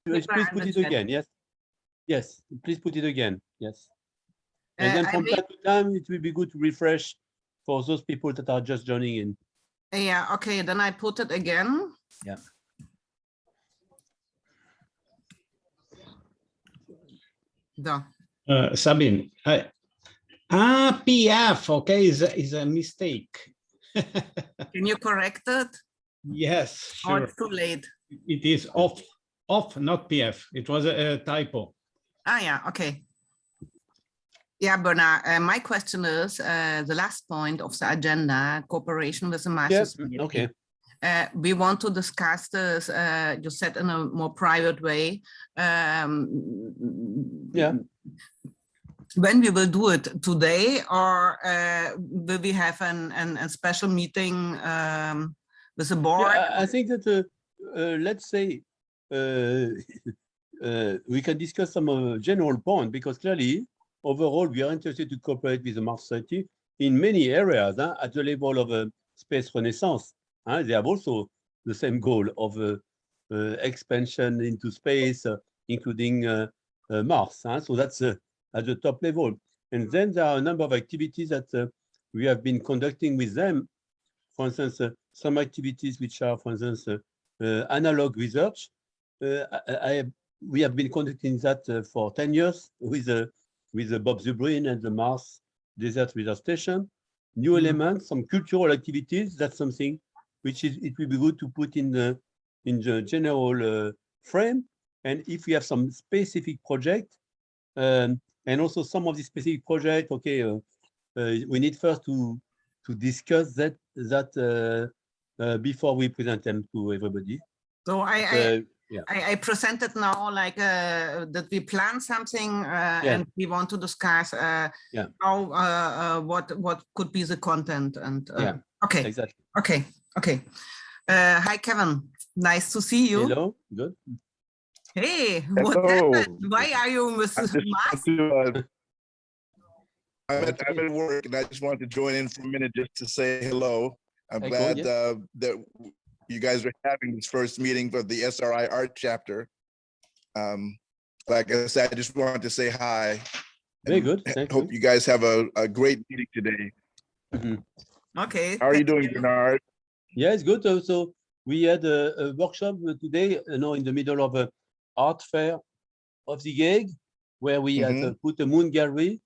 Please put it again. Yes. Yes. Please put it again. Yes. And then from time to time, it will be good to refresh for those people that are just joining in. Yeah. Okay. Then I put it again. Yeah. Sabine, PF, okay, is a mistake. Can you correct it? Yes, sure. Or it's too late? It is off, not PF. It was a typo. Ah, yeah, okay. Yeah, Bernard, my question is the last point of the agenda, cooperation with the masters. Yeah, okay. We want to discuss this, you said, in a more private way. Yeah. When we will do it today, or will we have a special meeting with the board? Yeah, I think that, let's say, we can discuss some general point, because clearly, overall, we are interested to cooperate with the Mars Society in many areas at the level of space renaissance. They have also the same goal of expansion into space, including Mars. So that's at the top level. And then there are a number of activities that we have been conducting with them. For instance, some activities which are, for instance, analog research. We have been conducting that for 10 years with Bob Zubrin and the Mars Desert Research Station. New elements, some cultural activities. That's something which it will be good to put in the general frame. And if we have some specific project, and also some of the specific project, okay, we need first to discuss that before we present them to everybody. So I presented now like that we plan something and we want to discuss how what could be the content and okay, exactly. Okay. Hi Kevin, nice to see you. Hello, good. Hey, what happened? Why are you with mask? I'm at work, and I just wanted to join in for a minute just to say hello. I'm glad that you guys are having this first meeting for the SRI art chapter. Like I said, I just wanted to say hi. Very good. Hope you guys have a great meeting today. Okay. How are you doing, Bernard? Yeah, it's good. So we had a workshop today, in the middle of a art fair of the Hague, where we had put a moon gallery,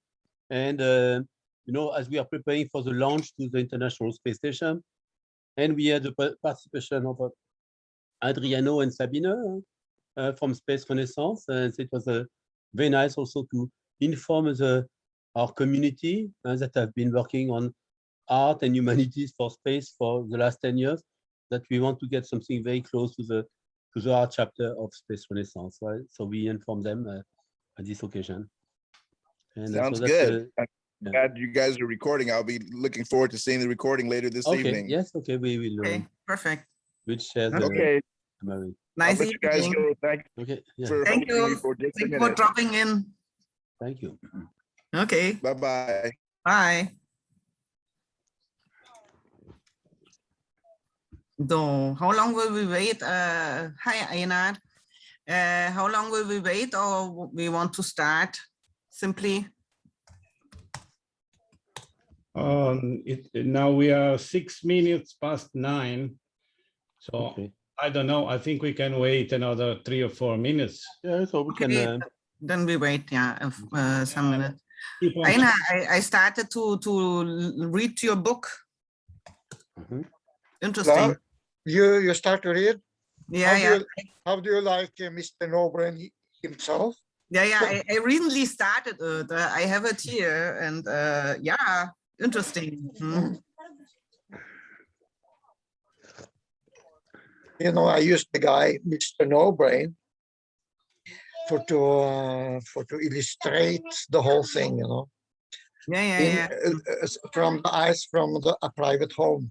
and as we are preparing for the launch to the International Space Station, and we had the participation of Adriano and Sabine from Space Renaissance, and it was very nice also to inform our community that have been working on art and humanities for space for the last 10 years, that we want to get something very close to the art chapter of Space Renaissance, right? So we inform them at this occasion. And sounds good. I'm glad you guys are recording. I'll be looking forward to seeing the recording later this evening. Yes, okay, we will. Okay, perfect. We'll share okay. Nice evening. You guys go. Thank you for dropping in. Thank you. Okay. Bye-bye. Bye. So, how long will we wait? Hi, Einard. How long will we wait, or we want to start simply? Now we are 6 minutes past 9. So I don't know. I think we can wait another 3 or 4 minutes. Yeah, so we can. Then we wait, some minutes. Aina, I started to read your book. Interesting. You start to read? Yeah, how do you like Mr. Nobrain himself? Yeah, I recently started it. I have it here, and interesting. I used the guy, Mr. Nobrain, for to illustrate the whole thing, Yeah. From the eyes from a private home.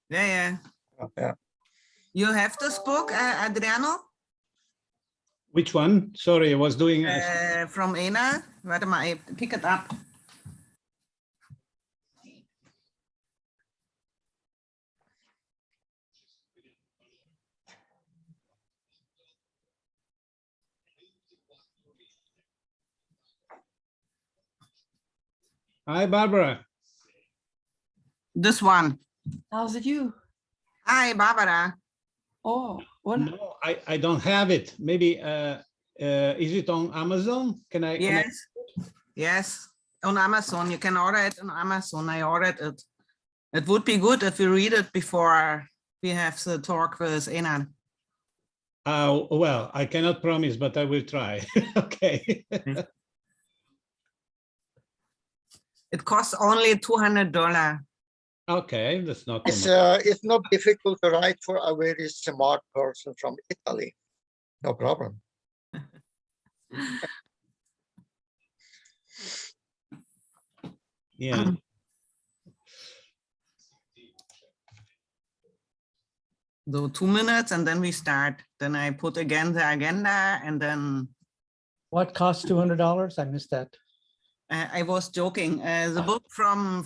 Yeah. You have this book, Adriano? Which one? Sorry, I was doing from Ena. Warte mal, I pick it up. Hi, Barbara. This one. How's it you? Hi, Barbara. Oh, what? No, I don't have it. Maybe is it on Amazon? Can I? Yes. Yes. On Amazon. You can order it on Amazon. I ordered it. It would be good if you read it before we have the talk with Enan. Well, I cannot promise, but I will try. Okay. It costs only $200. Okay, that's not too much. It's not difficult to write for a very smart person from Italy. No problem. Yeah. So 2 minutes and then we start. Then I put again the agenda and then. What costs $200? I missed that. I was joking. The book from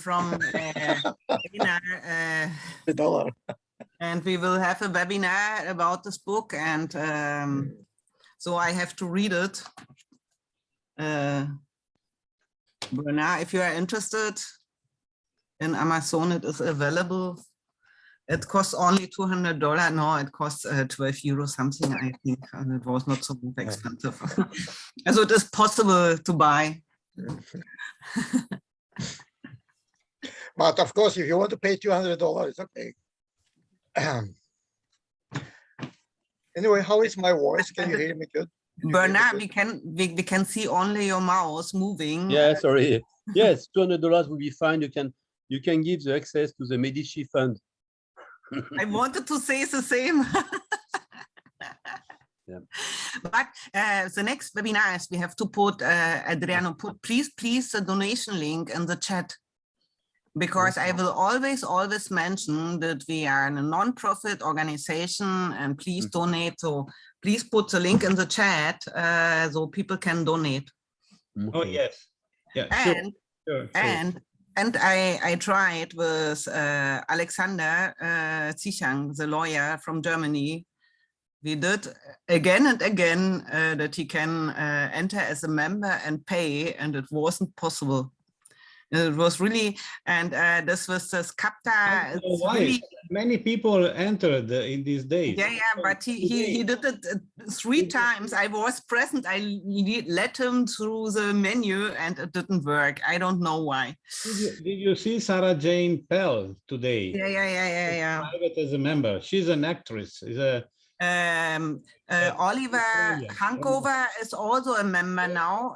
Ina, The dollar. and we will have a webinar about this book, and so I have to read it. Bernard, if you are interested in Amazon, it is available. It costs only $200. No, it costs 12 euro something, I think. And it was not so expensive. So it is possible to buy. But of course, if you want to pay $200, okay. Anyway, how is my voice? Can you hear me good? Bernard, we can see only your mouse moving. Yeah, sorry. Yes, $200 will be fine. You can give the access to the Medici fund. I wanted to say the same. Yeah. But the next webinars we have to put, Adriano, put please the donation link in the chat, because I will always mention that we are a non-profit organization and please donate. So please put the link in the chat so people can donate. Oh yes. Yeah. Sure. And I tried with Alexander Zichang, the lawyer from Germany. We did again and again that he can enter as a member and pay, and it wasn't possible. It was really, and this was this CAPTA. Why? Really, many people entered in these days. Yeah, but he did it 3 times. I was present. I led him through the menu and it didn't work. I don't know why. Did you see Sarah Jane Pell today? Yeah. Private as a member. She's an actress. She's a Oliver Hankover is also a member now.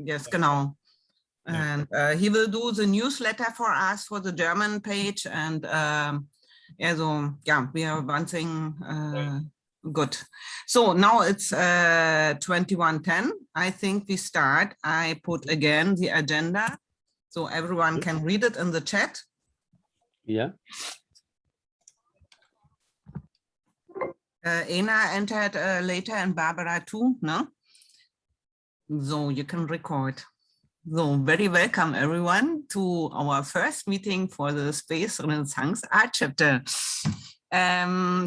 Yes, genau. And he will do the newsletter for us for the German page. And we are advancing good. So now it's 21:10. I think we start. I put again the agenda so everyone can read it in the chat. Yeah. Ena entered later and Barbara too, no? So you can record. So very welcome everyone to our first meeting for the Space Renaissance Art Chapter.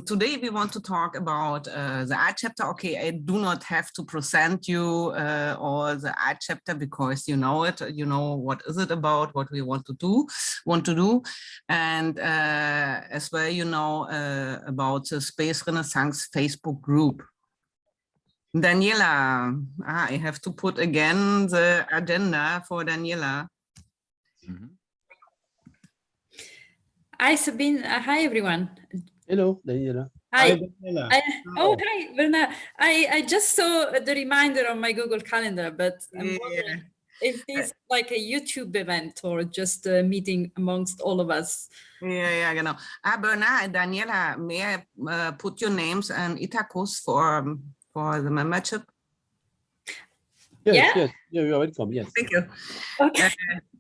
Today we want to talk about the art chapter. Okay, I do not have to present you all the art chapter because you know it. You know what is it about, what we want to do, and as well you know about the Space Renaissance Facebook group. Daniela, I have to put again the agenda for Daniela. Hi, Sabine. Hi, everyone. Hello, Daniela. Hi. Daniela. Hi, Bernard. I just saw the reminder on my Google Calendar, but I'm wondering if this is like a YouTube event or just a meeting amongst all of us. Yeah, genau. Bernard, Daniela, may I put your names and Itacos for the membership? Yes, you're welcome. Yes. Thank you. Okay.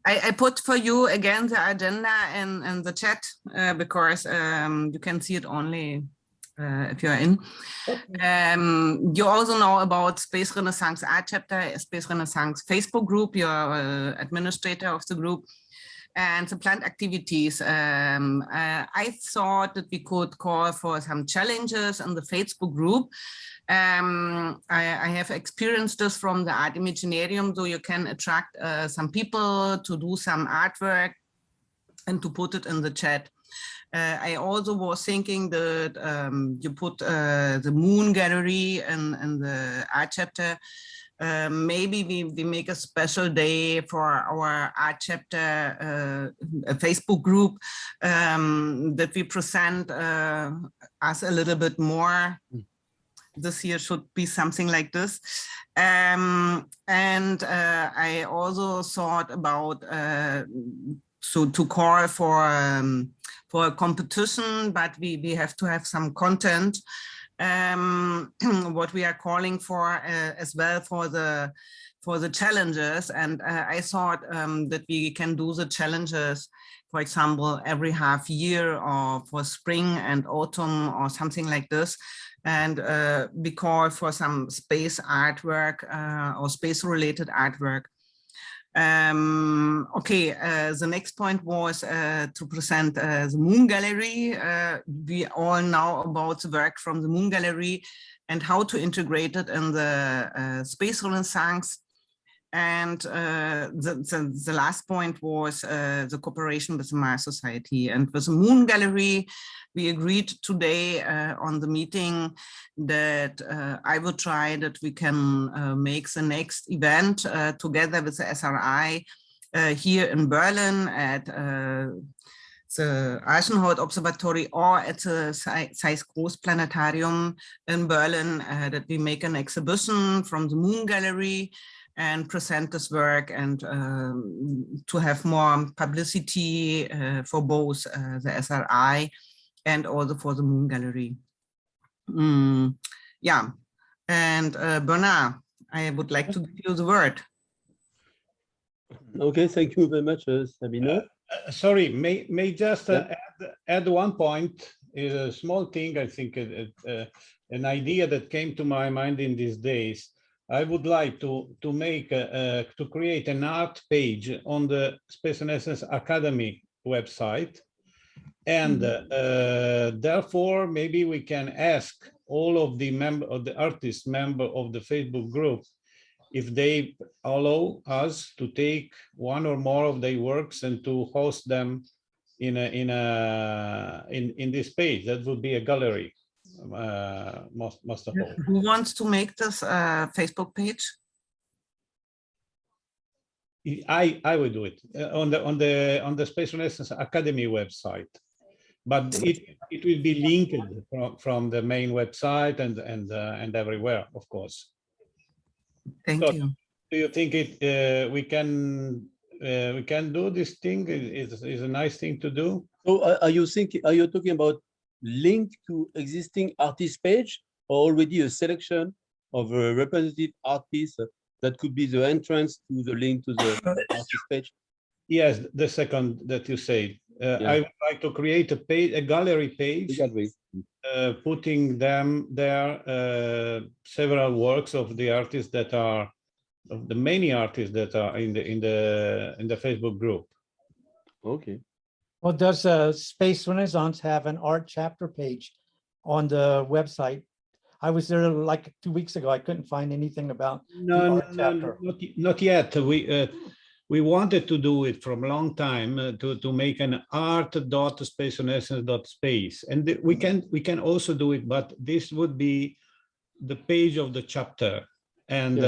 I put for you again the agenda in the chat because you can see it only if you are in. Okay. You also know about Space Renaissance Art Chapter, Space Renaissance Facebook group. You're administrator of the group. and the planned activities. I thought that we could call for some challenges in the Facebook group. I have experienced this from the Art Imaginarium, so you can attract some people to do some artwork and to put it in the chat. I also was thinking that you put the moon gallery in the art chapter. Maybe we make a special day for our art chapter a Facebook group that we present us a little bit more. This year should be something like this. And I also thought about to call for a competition, but we have to have some content. What we are calling for as well for the challenges, and I thought that we can do the challenges, for example, every half year or for spring and autumn or something like this, and we call for some space artwork or space related artwork. Okay, the next point was to present the Moon Gallery. We all know about the work from the Moon Gallery and how to integrate it in the Space Renaissance. And the last point was the cooperation with the Mars Society. And with the Moon Gallery, we agreed today on the meeting that I will try that we can make the next event together with the SRI here in Berlin at the Eichenhold Observatory or at the Zeiss Großplanetarium in Berlin, that we make an exhibition from the Moon Gallery and present this work, and to have more publicity for both the SRI and also for the Moon Gallery. Yeah, and Bernard, I would like to give you the word. Okay, thank you very much, Sabine. Sorry, may just add one point, is a small thing, I think, an idea that came to my mind in these days. I would like to create an art page on the Space Renaissance Academy website, and therefore maybe we can ask all of the artists member of the Facebook group if they allow us to take one or more of their works and to host them in this page. That would be a gallery. Most of all. Who wants to make this Facebook page? I will do it on the Space Renaissance Academy website, but it will be linked from the main website and everywhere, of course. Thank you. Do you think we can do this thing? Is a nice thing to do? So are you talking about link to existing artist page, or already a selection of a representative artists that could be the entrance to the link to the artist page? Yes, the second that you say. I would like to create a gallery page, putting them there, several works of the artists that are, of the many artists that are in the Facebook group. Okay. Well, does Space Renaissance have an art chapter page on the website? I was there like 2 weeks ago. I couldn't find anything about No, chapter. not yet. We wanted to do it from a long time to make an art.spacerenaissance.space, and we can also do it, but this would be the page of the chapter. And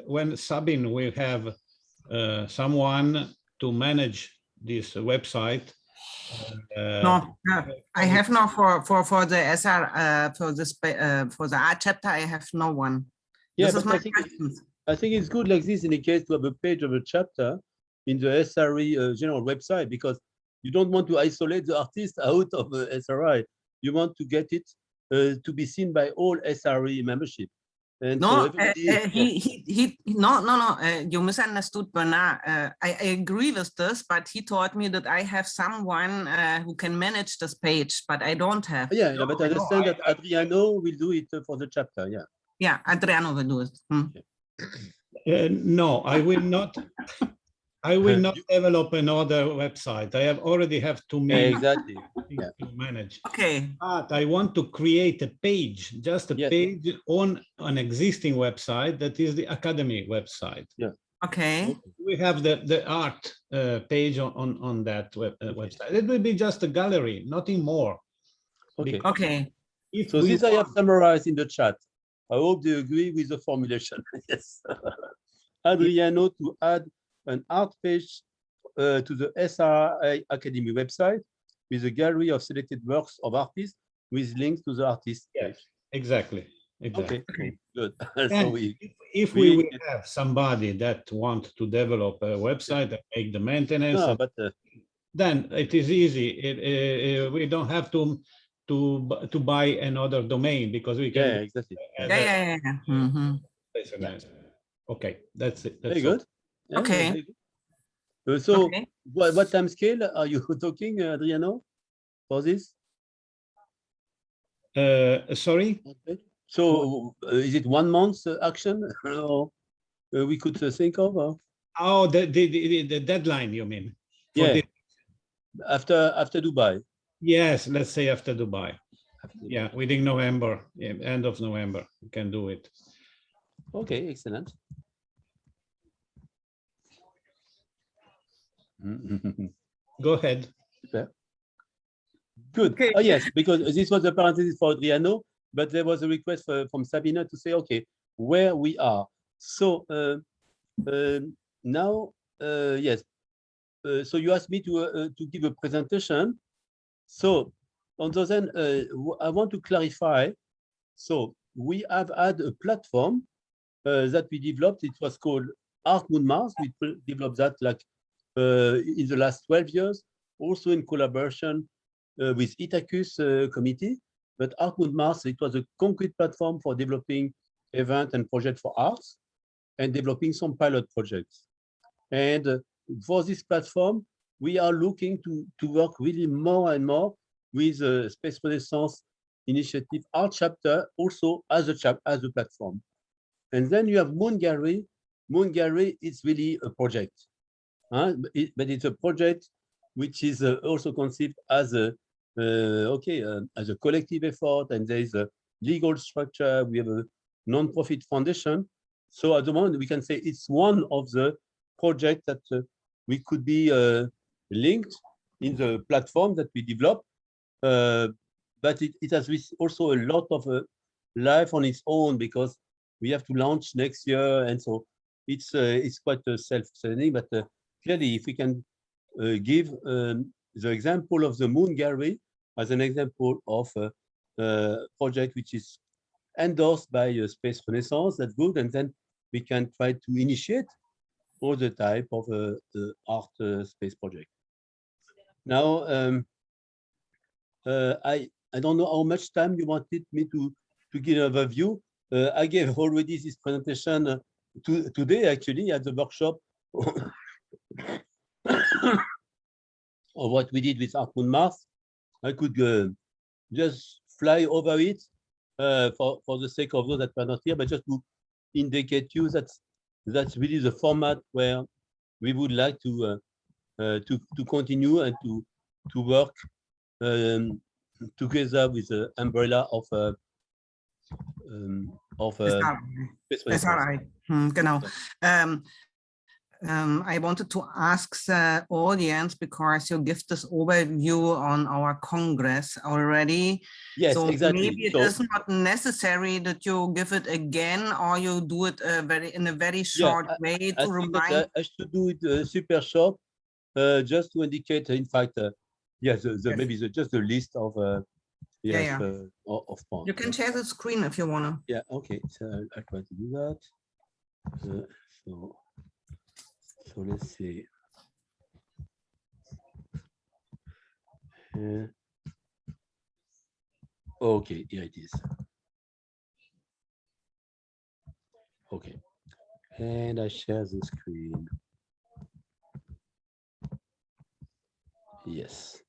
when Sabine will have someone to manage this website. No, I have no for the SR for the art chapter. I have no one. Yeah, this is my I think it's good like this in the case to have a page of a chapter in the SRI general website, because you don't want to isolate the artist out of the SRI. You want to get it to be seen by all SRI membership. And no, so no, you misunderstood Bernard. I agree with this, but he told me that I have someone who can manage this page, but I don't have. Yeah, but I understand that Adriano will do it for the chapter. Yeah. Yeah, Adriano will do it. No, I will not. I will not develop another website. I already have too many Exactly. things to manage. Okay. But I want to create a page, just a page on an existing website that is the Academy website. Yeah. Okay. We have the art page on that website. It will be just a gallery, nothing more. Okay. Okay. So this I have summarized in the chat. I hope they agree with the formulation. Yes. Adriano to add an art page to the SRI Academy website with a gallery of selected works of artists with links to the artist page. Exactly. Okay, good. So if we will have somebody that wants to develop a website and make the maintenance, then it is easy. We don't have to buy another domain because we can. Exactly. Okay, that's it. That's very good. Yeah, okay. Very good. So, what time scale are you talking, Adriano, for this? Sorry. Okay. So, is it 1 month action, or we could think of? Oh, the deadline, you mean? Yeah. After Dubai. Yes, let's say after Dubai. Yeah, within November, end of November, we can do it. Okay, excellent. Go ahead. Super. Good. Okay. Oh, yes, because this was a parenthesis for Adriano, but there was a request from Sabine to say, okay, where we are. So now, yes. So you asked me to give a presentation. So on the other hand, I want to clarify. So we have had a platform that we developed. It was called Art Moon Mars. We developed that like in the last 12 years, also in collaboration with Itacus committee. But Art Moon Mars, it was a concrete platform for developing events and projects for arts and developing some pilot projects. And for this platform, we are looking to work really more and more with Space Renaissance Initiative Art Chapter also as a platform. And then you have Moon Gallery. Moon Gallery is really a project, but it's a project which is also conceived as a as a collective effort, and there is a legal structure. We have a non-profit foundation. So at the moment, we can say it's one of the projects that we could be linked in the platform that we develop. But it has also a lot of life on its own because we have to launch next year, and so it's quite self-sustaining. But clearly, if we can give the example of the Moon Gallery as an example of a project which is endorsed by Space Renaissance, that's good, and then we can try to initiate all the type of art space project. Now, I don't know how much time you wanted me to give an overview. I gave already this presentation today, actually, at the workshop of what we did with Art Moon Mars. I could just fly over it for the sake of those that were not here, but just to indicate you that that's really the format where we would like to continue and to work together with the umbrella of SRI. Genau. I wanted to ask the audience, because you give this overview on our Congress already. Yes, so exactly. Maybe it is not necessary that you give it again, or you do it in a very short way to remind. I should do it super short, just to indicate, in fact, yes, maybe just the list of of points. You can share the screen if you want to. Yeah, okay. So I'll try to do that. So let's see. Okay, here it is. Okay, and I share the screen. Yes.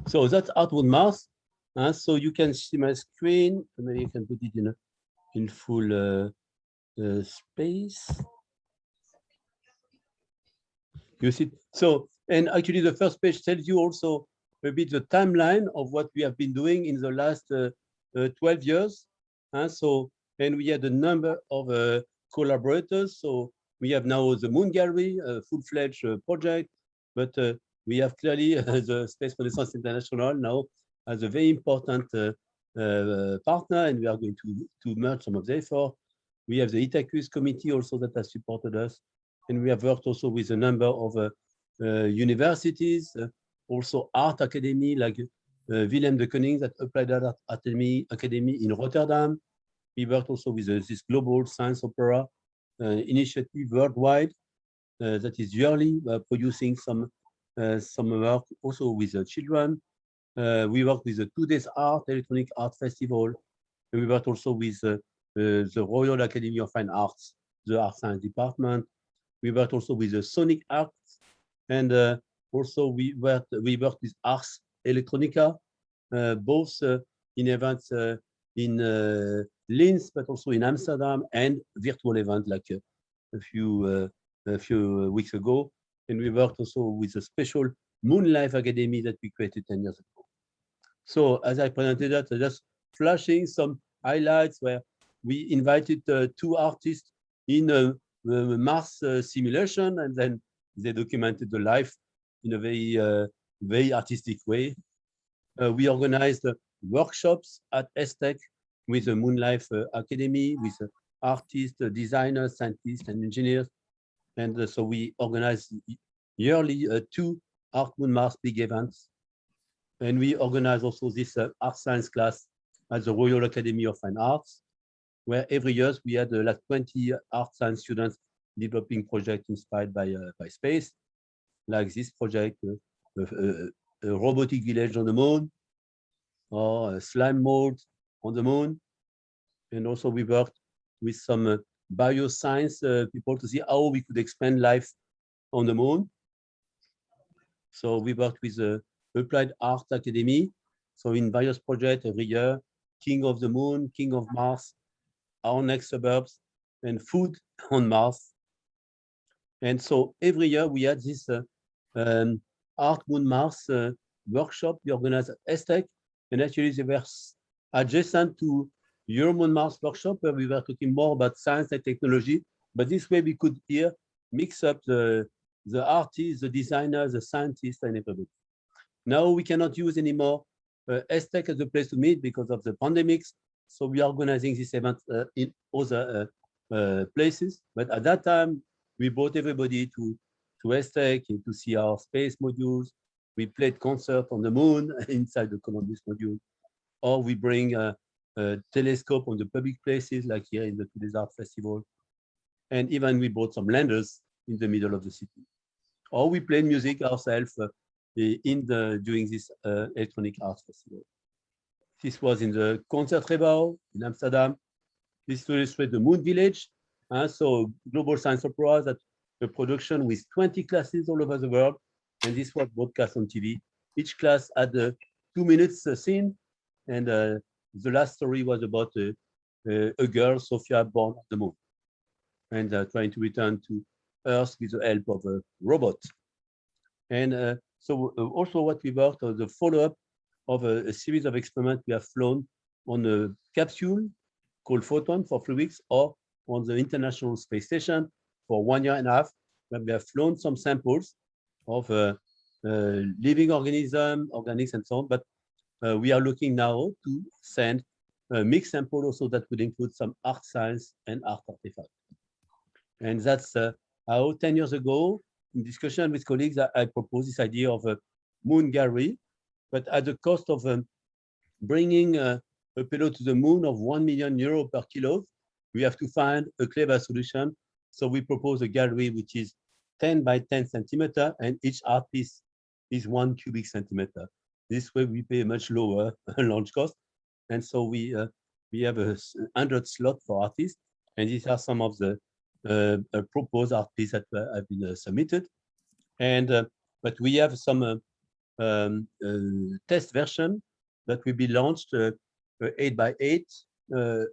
So that's Art Moon Mars. So you can see my screen. Maybe you can put it in full space. You see, so, and actually the first page tells you also a bit the timeline of what we have been doing in the last 12 years. So, and we had a number of collaborators. So we have now the Moon Gallery, a full-fledged project, but we have clearly the Space Renaissance International now as a very important partner, and we are going to merge some of the effort. We have the Itacus committee also that has supported us, and we have worked also with a number of universities, also art academy like Willem de Koning, that Applied Art Academy in Rotterdam. We worked also with this global science opera initiative worldwide that is yearly producing some work also with the children. We worked with the 2 Days Art, Electronic Art Festival, and we worked also with the Royal Academy of Fine Arts, the Art Science Department. We worked also with the Sonic Arts, and also we worked with Ars Electronica, both in events in Linz, but also in Amsterdam, and virtual event like a few weeks ago. And we worked also with a special Moon Life Academy that we created 10 years ago. So as I presented that, just flashing some highlights where we invited 2 artists in a Mars simulation, and then they documented the life in a very artistic way. We organized workshops at ESTEC with the Moon Life Academy, with artists, designers, scientists, and engineers. And so we organize yearly 2 Art Moon Mars big events. And we organize also this art science class at the Royal Academy of Fine Arts, where every year we had like 20 art science students developing projects inspired by space, like this project, a robotic village on the moon, or a slime mold on the moon. And also we worked with some bioscience people to see how we could expand life on the moon. So we worked with the Applied Art Academy. So in various projects every year, King of the Moon, King of Mars, Our Next Suburbs, and Food on Mars. And so every year we had this Art Moon Mars workshop we organized at ESTEC, and actually they were adjacent to Your Moon Mars workshop, where we were talking more about science and technology. But this way we could here mix up the artists, the designers, the scientists, and everybody. Now we cannot use anymore ESTEC as a place to meet because of the pandemics. So we are organizing this event in other places. But at that time, we brought everybody to ESTEC to see our space modules. We played concert on the moon inside the Columbus module, or we bring a telescope on the public places, like here in the 2 Days Art Festival. And even we brought some landers in the middle of the city. Or we played music ourselves during this Electronic Arts Festival. This was in the Concertgebouw in Amsterdam. This illustrates the Moon Village. So global science opera, that a production with 20 classes all over the world. And this was broadcast on TV. Each class had a 2 minutes scene. And the last story was about a girl, Sophia, born on the moon, and trying to return to Earth with the help of a robot. And so also what we worked on the follow-up of a series of experiments we have flown on a capsule called Photon for 3 weeks, or on the International Space Station for 1.5 years, where we have flown some samples of living organisms, organics, and so on. But we are looking now to send a mixed sample also that would include some art science and art artifacts. And that's how 10 years ago, in discussion with colleagues, I proposed this idea of a moon gallery, but at the cost of bringing a payload to the moon of €1 million per kilo, we have to find a clever solution. So we propose a gallery which is 10 by 10 centimeter, and each art piece is 1 cubic centimeter. This way we pay a much lower launch cost. And so we have 100 slots for artists, and these are some of the proposed art pieces that have been submitted. And but we have some test version that will be launched 8x8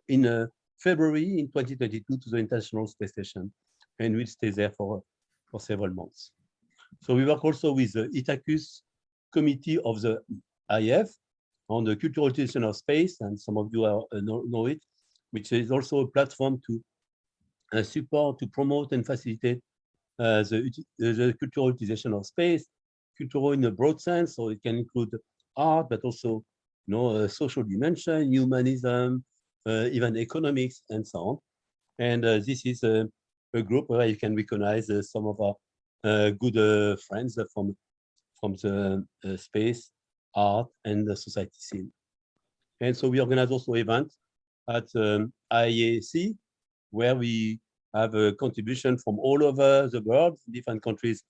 in February in 2022 to the International Space Station, and will stay there for several months. So we work also with the Itacus committee of the IF on the cultural utilization of space, and some of you know it, which is also a platform to support, to promote and facilitate the cultural utilization of space, cultural in a broad sense, so it can include art, but also social dimension, humanism, even economics, and so on. And this is a group where you can recognize some of our good friends from the space, art, and the society scene. And so we organize also events at IAC, where we have a contribution from all over the world, different countries,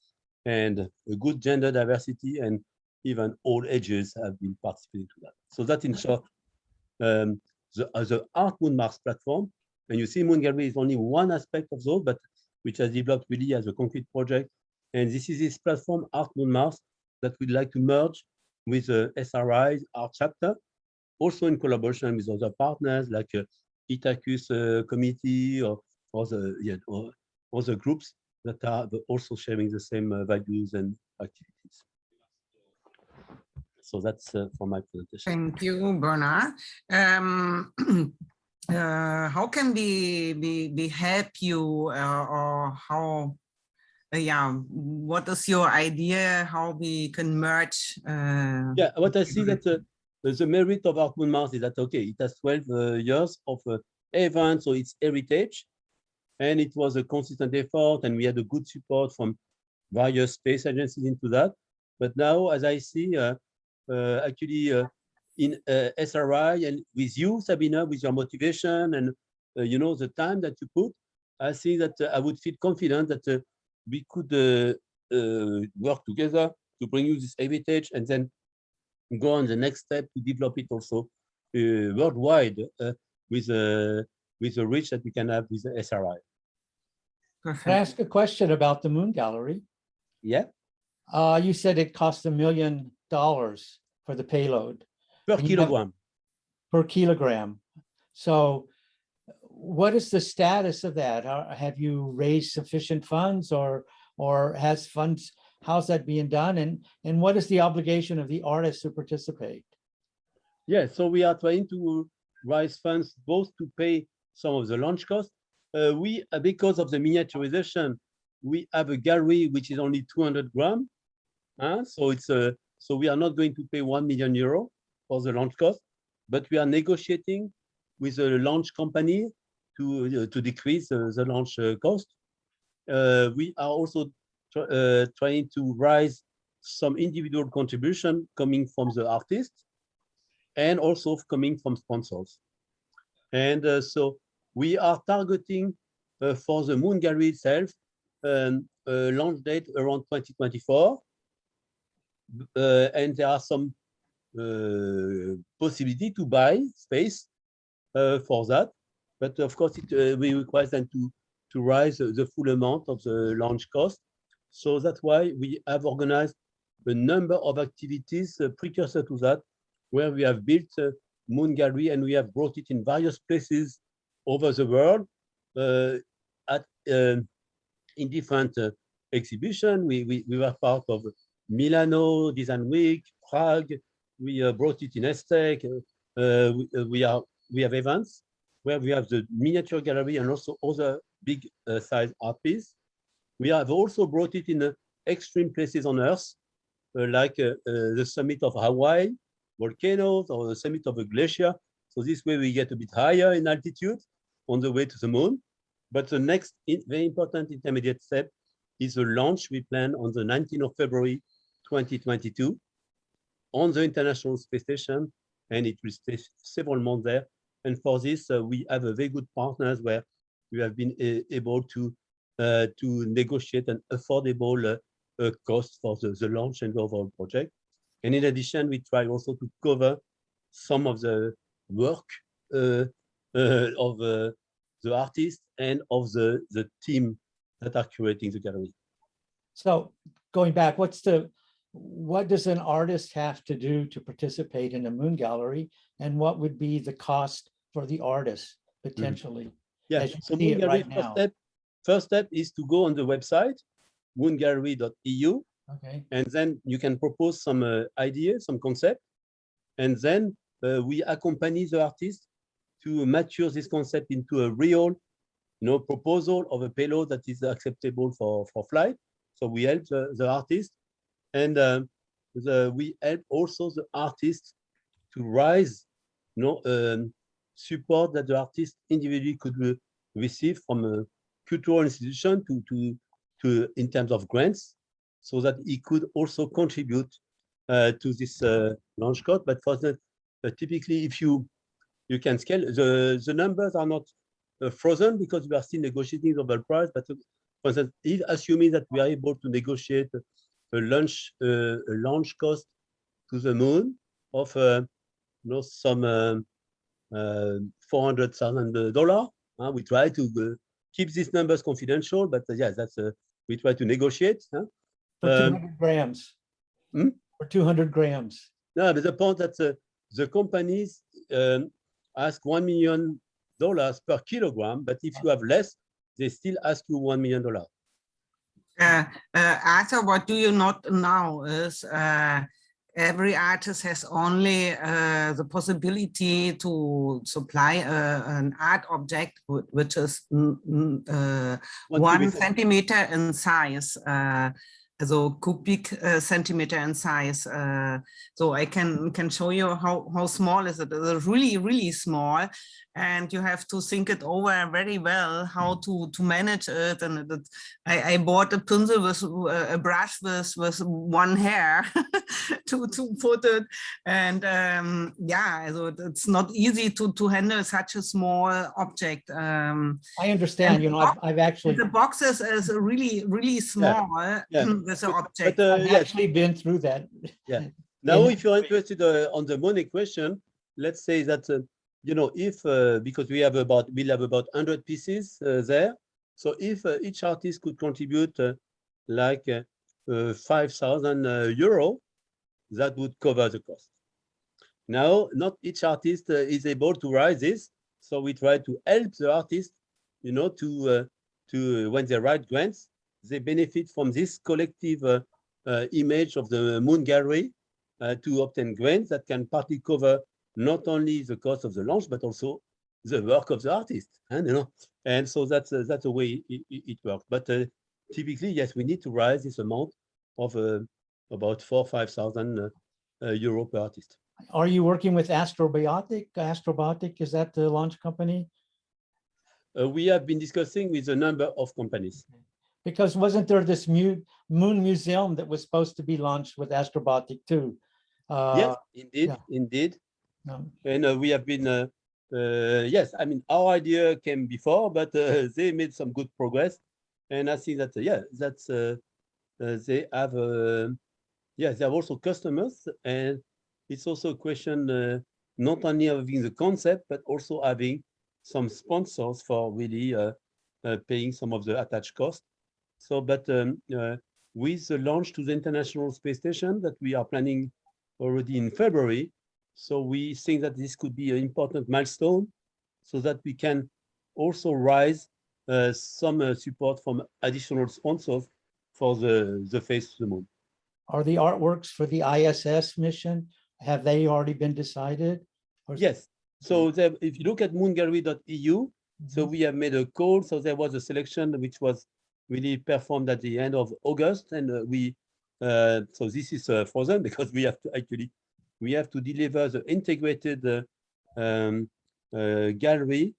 and a good gender diversity, and even all ages have been participating to that. So that in short, the Art Moon Mars platform, and you see Moon Gallery is only one aspect of those, but which has developed really as a concrete project. And this is this platform, Art Moon Mars, that we'd like to merge with the SRI's Art Chapter, also in collaboration with other partners like Itacus committee or other groups that are also sharing the same values and activities. So that's for my presentation. Thank you, Bernard. How can we help you, or how? What is your idea? How we can merge? Yeah, what I see that the merit of Art Moon Mars is that it has 12 years of events, so it's heritage, and it was a consistent effort, and we had a good support from various space agencies into that. But now, as I see, actually in SRI and with you, Sabine, with your motivation and the time that you put, I see that I would feel confident that we could work together to bring you this heritage and then go on the next step to develop it also worldwide with the reach that we can have with the SRI. Can I ask a question about the Moon Gallery? Yeah. You said it cost $1 million for the payload. Per kilogram. Per kilogram. So what is the status of that? Have you raised sufficient funds or has funds, how's that being done? And what is the obligation of the artists who participate? Yeah, so we are trying to raise funds both to pay some of the launch costs. Because of the miniaturization, we have a gallery which is only 200 grams. So we are not going to pay €1 million for the launch cost, but we are negotiating with a launch company to decrease the launch cost. We are also trying to raise some individual contribution coming from the artists and also coming from sponsors. And so we are targeting for the Moon Gallery itself a launch date around 2024. And there are some possibility to buy space for that. But of course, we require them to raise the full amount of the launch cost. So that's why we have organized a number of activities precursor to that, where we have built Moon Gallery and we have brought it in various places over the world in different exhibitions. We were part of Milano Design Week, Prague. We brought it in Aztec. We have events where we have the miniature gallery and also other big size art pieces. We have also brought it in extreme places on Earth, like the summit of Hawaii, volcanoes, or the summit of a glacier. So this way we get a bit higher in altitude on the way to the moon. But the next very important intermediate step is the launch we plan on the 19th of February, 2022 on the International Space Station, and it will stay several months there. And for this, we have a very good partners where we have been able to negotiate an affordable cost for the launch and the overall project. And in addition, we try also to cover some of the work of the artists and of the team that are curating the gallery. So going back, what's the what does an artist have to do to participate in a moon gallery, and what would be the cost for the artist potentially? Yeah, as you so see Moon it Gallery, right now? first step is to go on the website, moongallery.eu, Okay, and then you can propose some ideas, some concept, and then we accompany the artist to mature this concept into a real, proposal of a payload that is acceptable for flight. So we help the artist, and we help also the artist to raise, support that the artist individually could receive from a cultural institution to in terms of grants, so that he could also contribute to this launch cost. But for that, typically, if you can scale, the numbers are not frozen because we are still negotiating the overall price. But for instance, if assuming that we are able to negotiate a launch cost to the moon of some $400,000, we try to keep these numbers confidential. But yeah, that's we try to negotiate. for 200 grams. For 200 grams. No, but the point that the companies ask $1 million per kilogram, but if you have less, they still ask you $1 million. Arthur, what do you not know is every artist has only the possibility to supply an art object which is 1 centimeter in size. So cubic centimeter in size. So I can show you how small is it. It's really, really small, and you have to think it over very well how to manage it. And I bought a pencil with a brush with one hair to put it, and yeah, so it's not easy to handle such a small object. I understand. I've actually the box is really, really small. With the object. But I've actually been through that. Yeah. Now, if you're interested on the money question, let's say that if because we'll have about 100 pieces there. So if each artist could contribute like 5,000 euro, that would cover the cost. Now, not each artist is able to raise this, so we try to help the artist, to when they write grants, they benefit from this collective image of the Moon Gallery to obtain grants that can partly cover not only the cost of the launch, but also the work of the artist. And so that's the way it works. But typically, yes, we need to raise this amount of about 4,000 or 5,000 euro per artist. Are you working with Astrobotic? Astrobotic, is that the launch company? We have been discussing with a number of companies. Because wasn't there this moon museum that was supposed to be launched with Astrobotic too? Yes, indeed. And we have been, yes, I mean, our idea came before, but they made some good progress. And I think that, they have, they have also customers. And it's also a question not only having the concept, but also having some sponsors for really paying some of the attached costs. So, but with the launch to the International Space Station that we are planning already in February, so we think that this could be an important milestone so that we can also raise some support from additional sponsors for the phase to the moon. Are the artworks for the ISS mission, have they already been decided? Yes. So if you look at moongallery.eu, so we have made a call. So there was a selection which was really performed at the end of August, and so this is frozen because we have to deliver the integrated gallery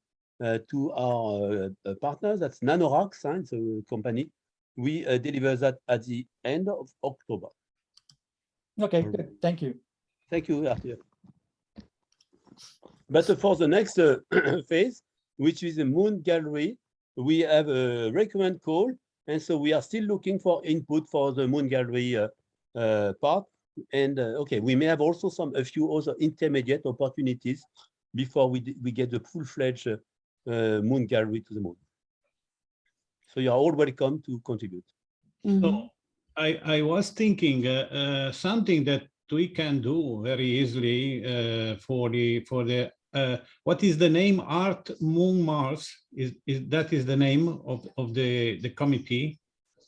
to our partners. That's NanoRacks, it's a company. We deliver that at the end of October. Okay, good. Thank you. Thank you, Arthur. But for the next phase, which is the Moon Gallery, we have a recurrent call, and so we are still looking for input for the Moon Gallery part. And okay, we may have also a few other intermediate opportunities before we get the full-fledged Moon Gallery to the moon. So you are all welcome to contribute. So I was thinking something that we can do very easily for the what is the name? Art Moon Mars is that is the name of the committee.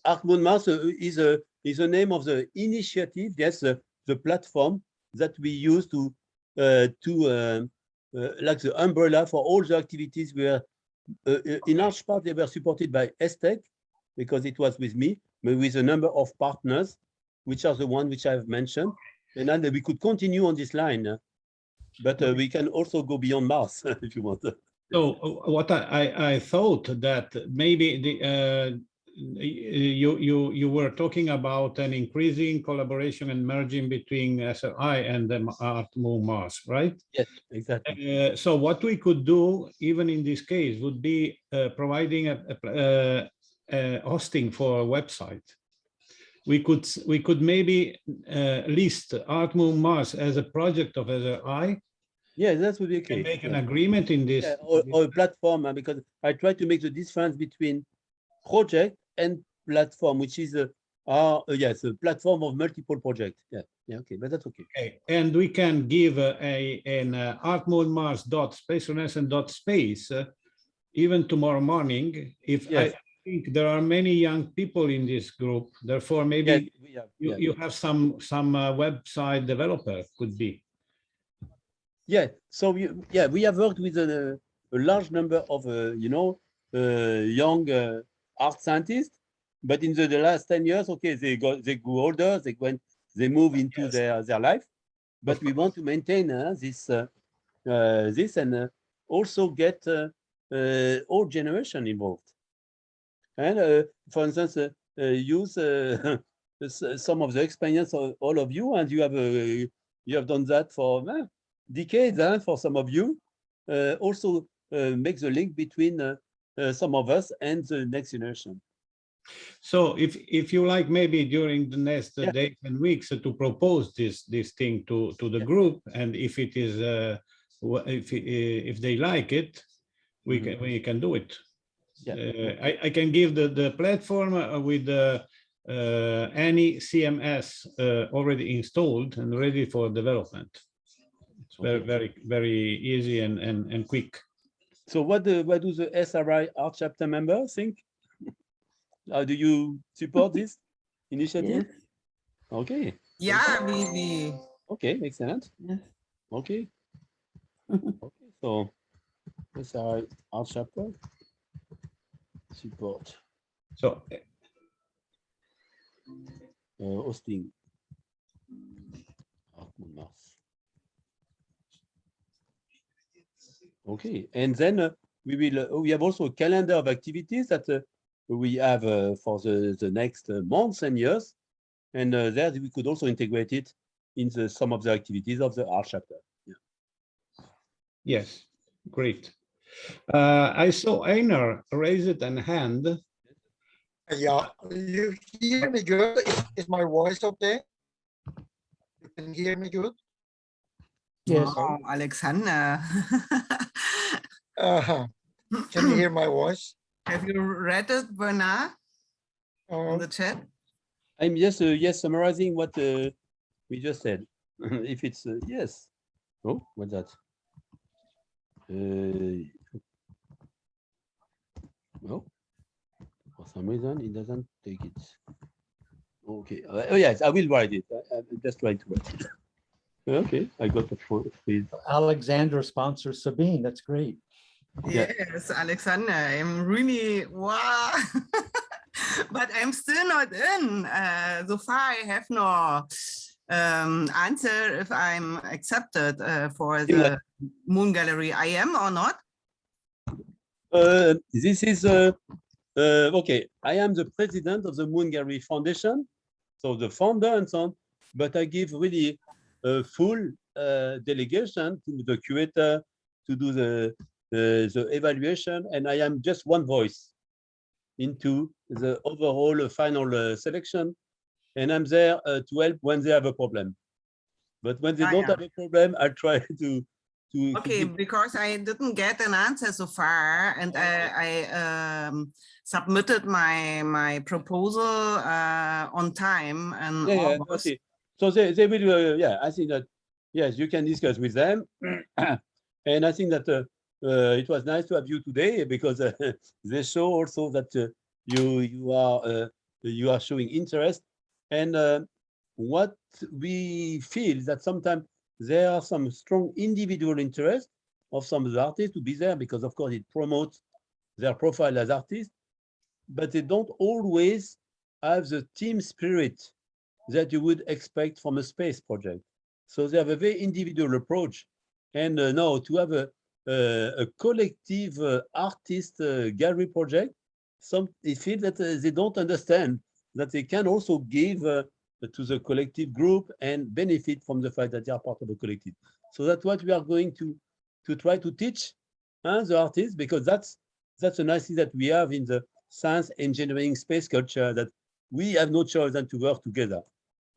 Art Moon Mars is the name of the initiative. Yes, the platform that we use to like the umbrella for all the activities. Where in large part they were supported by ESTEC because it was with me, but with a number of partners, which are the ones which I've mentioned, and then we could continue on this line. But we can also go beyond Mars if you want. So what I thought that maybe the you were talking about an increasing collaboration and merging between SRI and the Art Moon Mars, right? Yes, exactly. So what we could do, even in this case, would be providing a hosting for a website. We could maybe list Art Moon Mars as a project of SRI. Yeah, that would be okay. And make an agreement in this. Yeah, or a platform, because I try to make the difference between project and platform, which is yes, a platform of multiple projects. Yeah, okay, but that's okay. Okay, and we can give an artmoonmars.spacerenaissance.space even tomorrow morning. If Yes. I think there are many young people in this group, therefore maybe you have some website developer could be. Yeah, so we have worked with a large number of young art scientists, but in the last 10 years, okay, they grew older, they move into their life, but we want to maintain this and also get all generation involved, and for instance, use some of the experience of all of you, and you have done that for decades, for some of you. Also make the link between some of us and the next generation. So if you like, maybe during the next days and weeks to propose this thing to the group, and if it is if they like it, we can do it. I can give the platform with any CMS already installed and ready for development. It's very easy and quick. So what do the SRI Art Chapter members think? Do you support this initiative? Yes. Okay. Yeah, we. Okay, excellent. Yes. Okay. Okay, so SRI Art Chapter support. So hosting Art Moon Mars. Okay, and then we have also a calendar of activities that we have for the next months and years, and there we could also integrate it in some of the activities of the art chapter. Yeah. Yes, great. I saw Einar raise it and hand. Yeah, you hear me good? Is my voice okay? You can hear me good? Yes. Oh, Alexander. Can you hear my voice? Have you read it, Bernard, on the chat? I'm just summarizing what we just said. If it's yes. Oh, what's that? No, for some reason it doesn't take it. Okay. Oh yes, I will write it. I'm just trying to write it. Okay, I got the phrase. Alexandra sponsors Sabine. That's great. Yes, Alexander, I'm really wow. But I'm still not in. So far, I have no answer if I'm accepted for the Moon Gallery. I am or not? This is okay. I am the president of the Moon Gallery Foundation, so the founder and so on. But I give really a full delegation to the curator to do the evaluation, and I am just one voice into the overall final selection, and I'm there to help when they have a problem. But when they don't have a problem, I try to Okay, because I didn't get an answer so far, and I submitted my proposal on time and August. Okay. So they will, I think that, yes, you can discuss with them. And I think that it was nice to have you today because they show also that you are showing interest. And what we feel is that sometimes there are some strong individual interest of some of the artists to be there because, of course, it promotes their profile as artists, but they don't always have the team spirit that you would expect from a space project. So they have a very individual approach. And now to have a collective artist gallery project, they feel that they don't understand that they can also give to the collective group and benefit from the fact that they are part of a collective. So that's what we are going to try to teach the artists, because that's a nice thing that we have in the science, engineering, space culture, that we have no choice than to work together.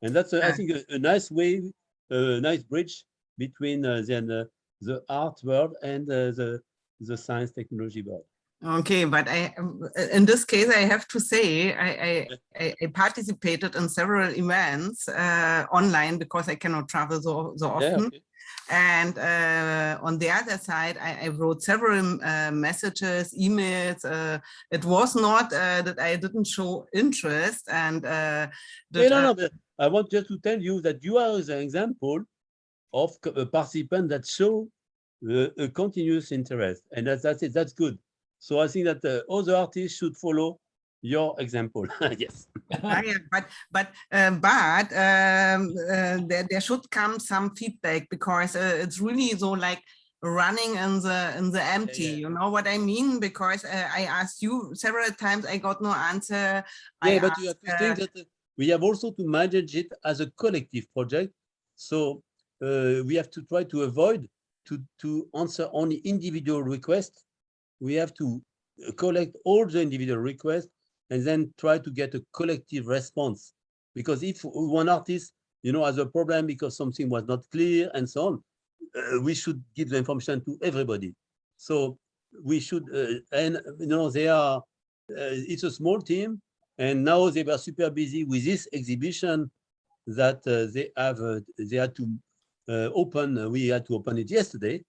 And that's, I think, a nice way, a nice bridge between the art world and the science technology world. Okay, but in this case, I have to say, I participated in several events online because I cannot travel so often. Yeah, okay. And on the other side, I wrote several messages, emails. It was not that I didn't show interest. And but I want just to tell you that you are the example of a participant that show a continuous interest, and that's it. That's good. So I think that other artists should follow your example. Yes. But there should come some feedback, because it's really so like running in the empty. You know what I mean? Because I asked you several times, I got no answer. Yeah, but you have to think that we have also to manage it as a collective project. So we have to try to avoid to answer only individual requests. We have to collect all the individual requests and then try to get a collective response. Because if one artist, has a problem because something was not clear and so on, we should give the information to everybody. So we should, they are, it's a small team, and now they were super busy with this exhibition that they had to open. We had to open it yesterday.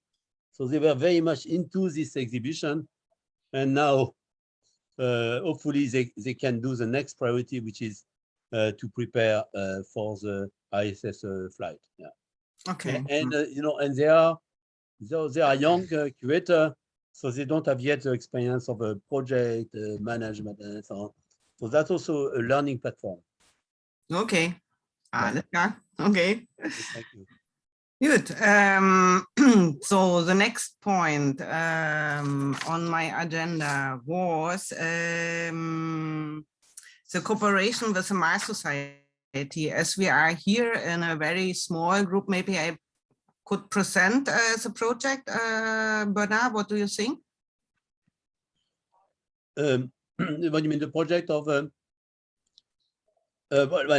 So they were very much into this exhibition. And now, hopefully, they can do the next priority, which is to prepare for the ISS flight. Yeah. Okay. And and they are young curators, so they don't have yet the experience of a project management and so on. So that's also a learning platform. Okay. Okay. Thank you. Good. So the next point on my agenda was the cooperation with the Mars Society. As we are here in a very small group, maybe I could present the project. Bernard, what do you think? What do you mean, the project of? Well,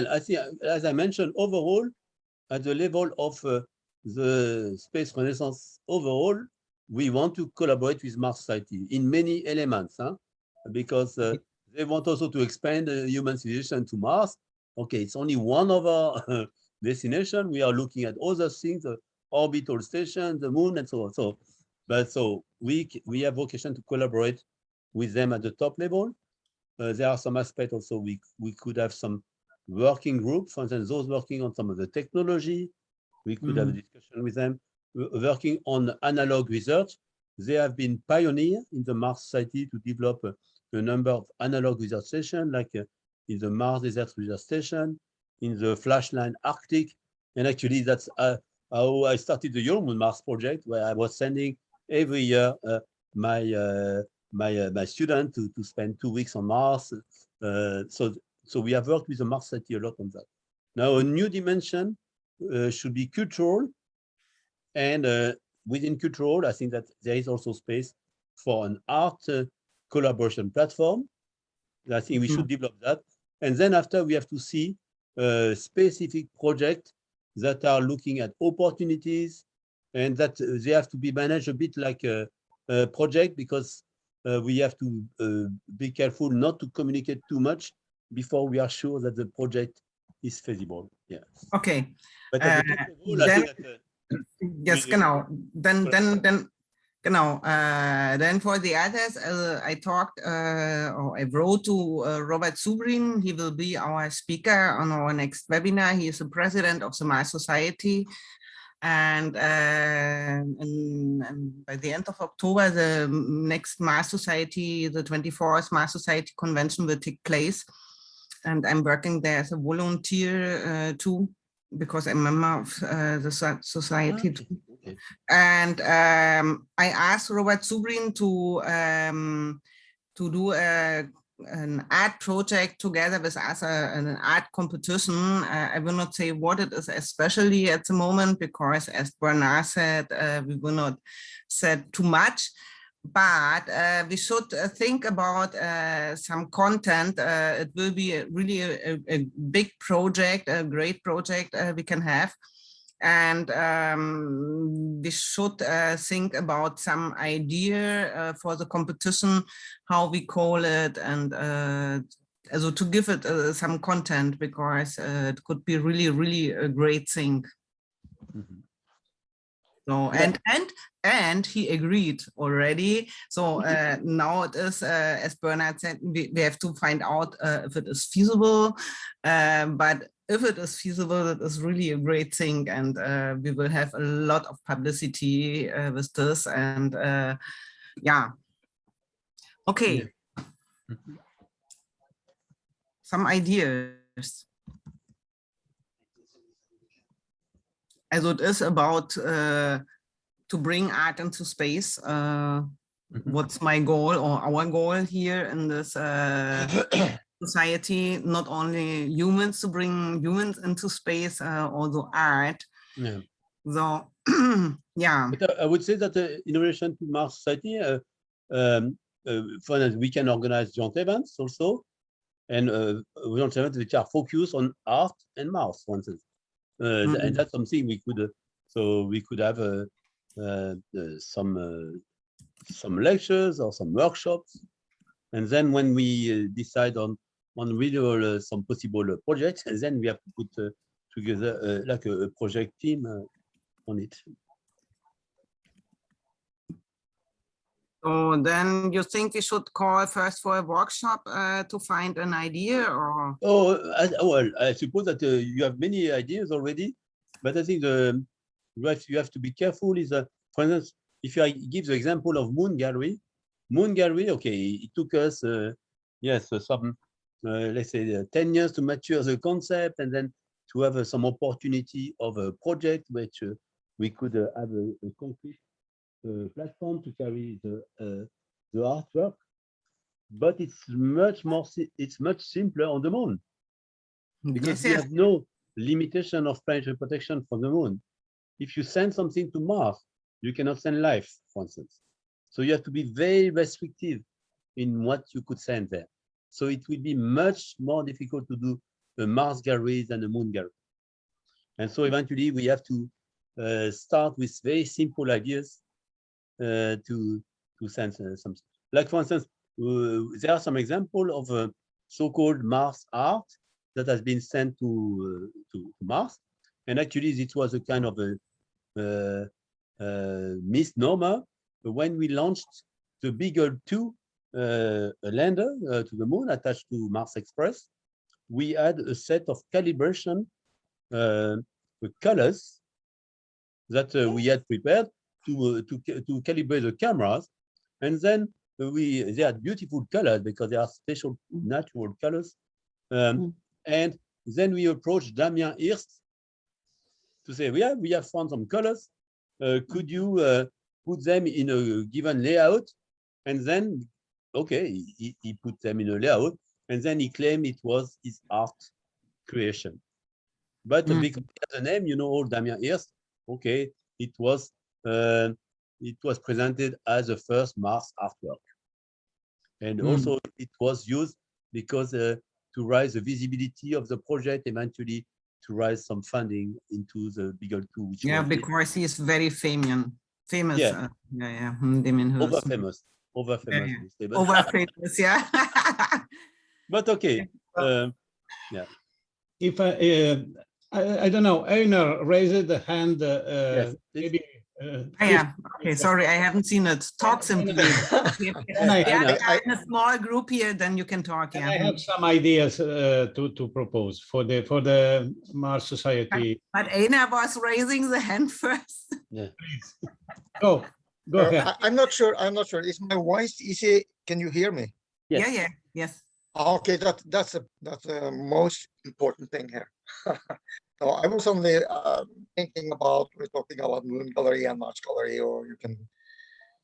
I think, as I mentioned, overall, at the level of the Space Renaissance overall, we want to collaborate with Mars Society in many elements, because they want also to expand human civilization to Mars. Okay, it's only one of our destination. We are looking at other things, the orbital station, the moon, and so on. So we have vocation to collaborate with them at the top level. There are some aspects also we could have some working group, for instance, those working on some of the technology. We could have a discussion with them. Working on analog research, they have been pioneer in the Mars Society to develop a number of analog research stations, like in the Mars Desert Research Station, in the Flashline Arctic. And actually, that's how I started the Human Mars project, where I was sending every year my student to spend 2 weeks on Mars. So we have worked with the Mars Society a lot on that. Now, a new dimension should be cultural, and within cultural, I think that there is also space for an art collaboration platform. I think we should develop that, and then after we have to see specific projects that are looking at opportunities and that they have to be managed a bit like a project, because we have to be careful not to communicate too much before we are sure that the project is feasible. Yes. Okay. But at the top of all, I think that, yes, genau. Then for the others, I talked or I wrote to Robert Zubrin. He will be our speaker on our next webinar. He is the president of the Mars Society. And by the end of October, the next Mars Society, the 24th Mars Society convention will take place. And I'm working there as a volunteer too, because I'm a member of the society too. Okay. And I asked Robert Zubrin to do an art project together with us, an art competition. I will not say what it is especially at the moment, because as Bernard said, we will not say too much. But we should think about some content. It will be really a big project, a great project we can have. And we should think about some idea for the competition, how we call it, and also to give it some content, because it could be really, really a great thing. Mm-hmm. So, and he agreed already. So now it is, as Bernard said, we have to find out if it is feasible. But if it is feasible, it is really a great thing, and we will have a lot of publicity with this. And yeah, okay. Yeah. Mm-hmm. Some ideas. Also it is about to bring art into space. What's my goal or our goal here in this society? Not only humans, to bring humans into space, also art. Yeah. So yeah. But I would say that in relation to Mars Society, for instance, we can organize joint events also, and joint events which are focused on art and Mars, for instance. And that's something we could, so we could have some lectures or some workshops, and then when we decide on really some possible projects, and then we have to put together like a project team on it. So then you think we should call first for a workshop to find an idea, or? Oh, well, I suppose that you have many ideas already, but I think you have to be careful is, for instance, if I give the example of Moon Gallery, okay, it took us, yes, some, let's say 10 years to mature the concept, and then to have some opportunity of a project which we could have a concrete platform to carry the artwork. But it's much simpler on the moon, because we have no limitation of planetary protection from the moon. If you send something to Mars, you cannot send life, for instance. So you have to be very restrictive in what you could send there. So it will be much more difficult to do a Mars gallery than a moon gallery. And so eventually we have to start with very simple ideas to send something. Like, for instance, there are some examples of so-called Mars art that has been sent to Mars, and actually it was a kind of a misnomer. When we launched the Beagle 2 lander to the moon attached to Mars Express, we had a set of calibration colors that we had prepared to calibrate the cameras, and then they are beautiful colors because they are special natural colors. And then we approached Damien Hirst to say, yeah, we have found some colors. Could you put them in a given layout? And then, okay, he put them in a layout, and then he claimed it was his art creation. But because he has a name, you know, old Damien Hirst, okay, it was presented as the first Mars artwork. And also it was used because to raise the visibility of the project, eventually raise some funding into the bigger two. Which yeah, because he is very famous. Yeah. Damien Hirst. Over famous. Over famous. Over famous, yeah. But okay. Yeah. If I don't know, Einar raised the hand. Yes, Maybe. Yeah. Okay. Sorry, I haven't seen it. Talk simply. In a small group here, then you can talk. Yeah. I have some ideas to propose for the Mars Society. But Einar was raising the hand first. Yeah. Please. Go ahead. I'm not sure. Is my voice easy? Can you hear me? Yes. Yeah. Yes. Okay, that's the most important thing here. So I was only thinking about, we're talking about Moon Gallery and Mars Gallery, or you can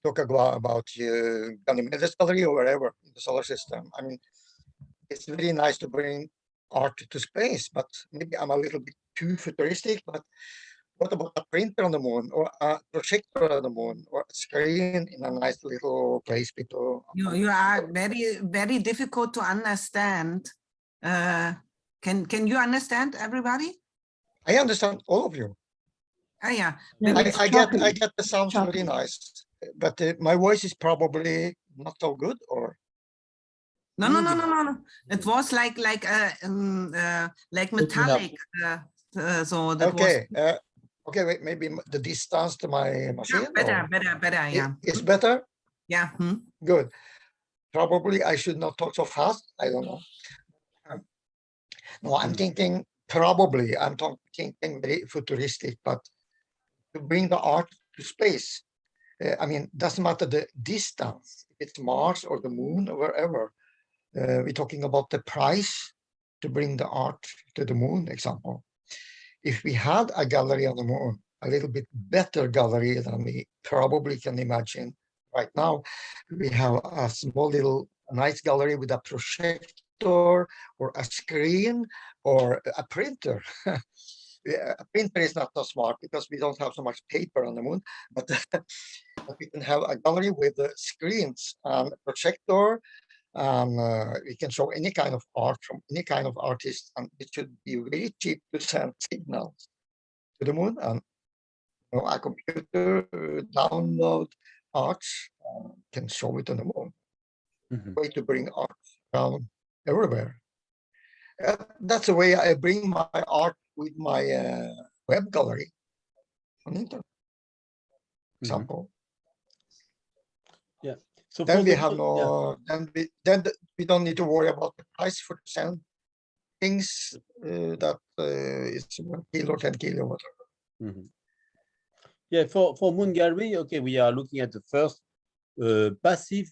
talk about Ganymedes Gallery or wherever in the solar system. I mean, it's really nice to bring art to space, but maybe I'm a little bit too futuristic. But what about a printer on the moon, or a projector on the moon, or a screen in a nice little place? People, you are very, very difficult to understand. Can you understand everybody? I understand all of you. Yeah. I get the sounds very nice, but my voice is probably not so good, or no. It was like metallic. So that okay. Okay, wait, maybe the distance to my machine. Better. Yeah. It's better. Yeah. Good. Probably I should not talk so fast. I don't know. No, I'm thinking probably. I'm thinking very futuristic, but to bring the art to space. I mean, doesn't matter the distance. If it's Mars or the moon or wherever. We're talking about the price to bring the art to the moon, example. If we had a gallery on the moon, a little bit better gallery than we probably can imagine right now, we have a small little nice gallery with a projector or a screen or a printer. A printer is not so smart because we don't have so much paper on the moon, but we can have a gallery with screens and a projector. We can show any kind of art from any kind of artist, and it should be very cheap to send signals to the moon. And a computer download art can show it on the moon. Way to bring art down everywhere. That's the way I bring my art with my web gallery on internet. Example. Yeah. So then we have no. Yeah. Then we don't need to worry about the price for the send things that is 1 kilo, 10 kilo, whatever. Yeah. For Moon Gallery, okay, we are looking at the first passive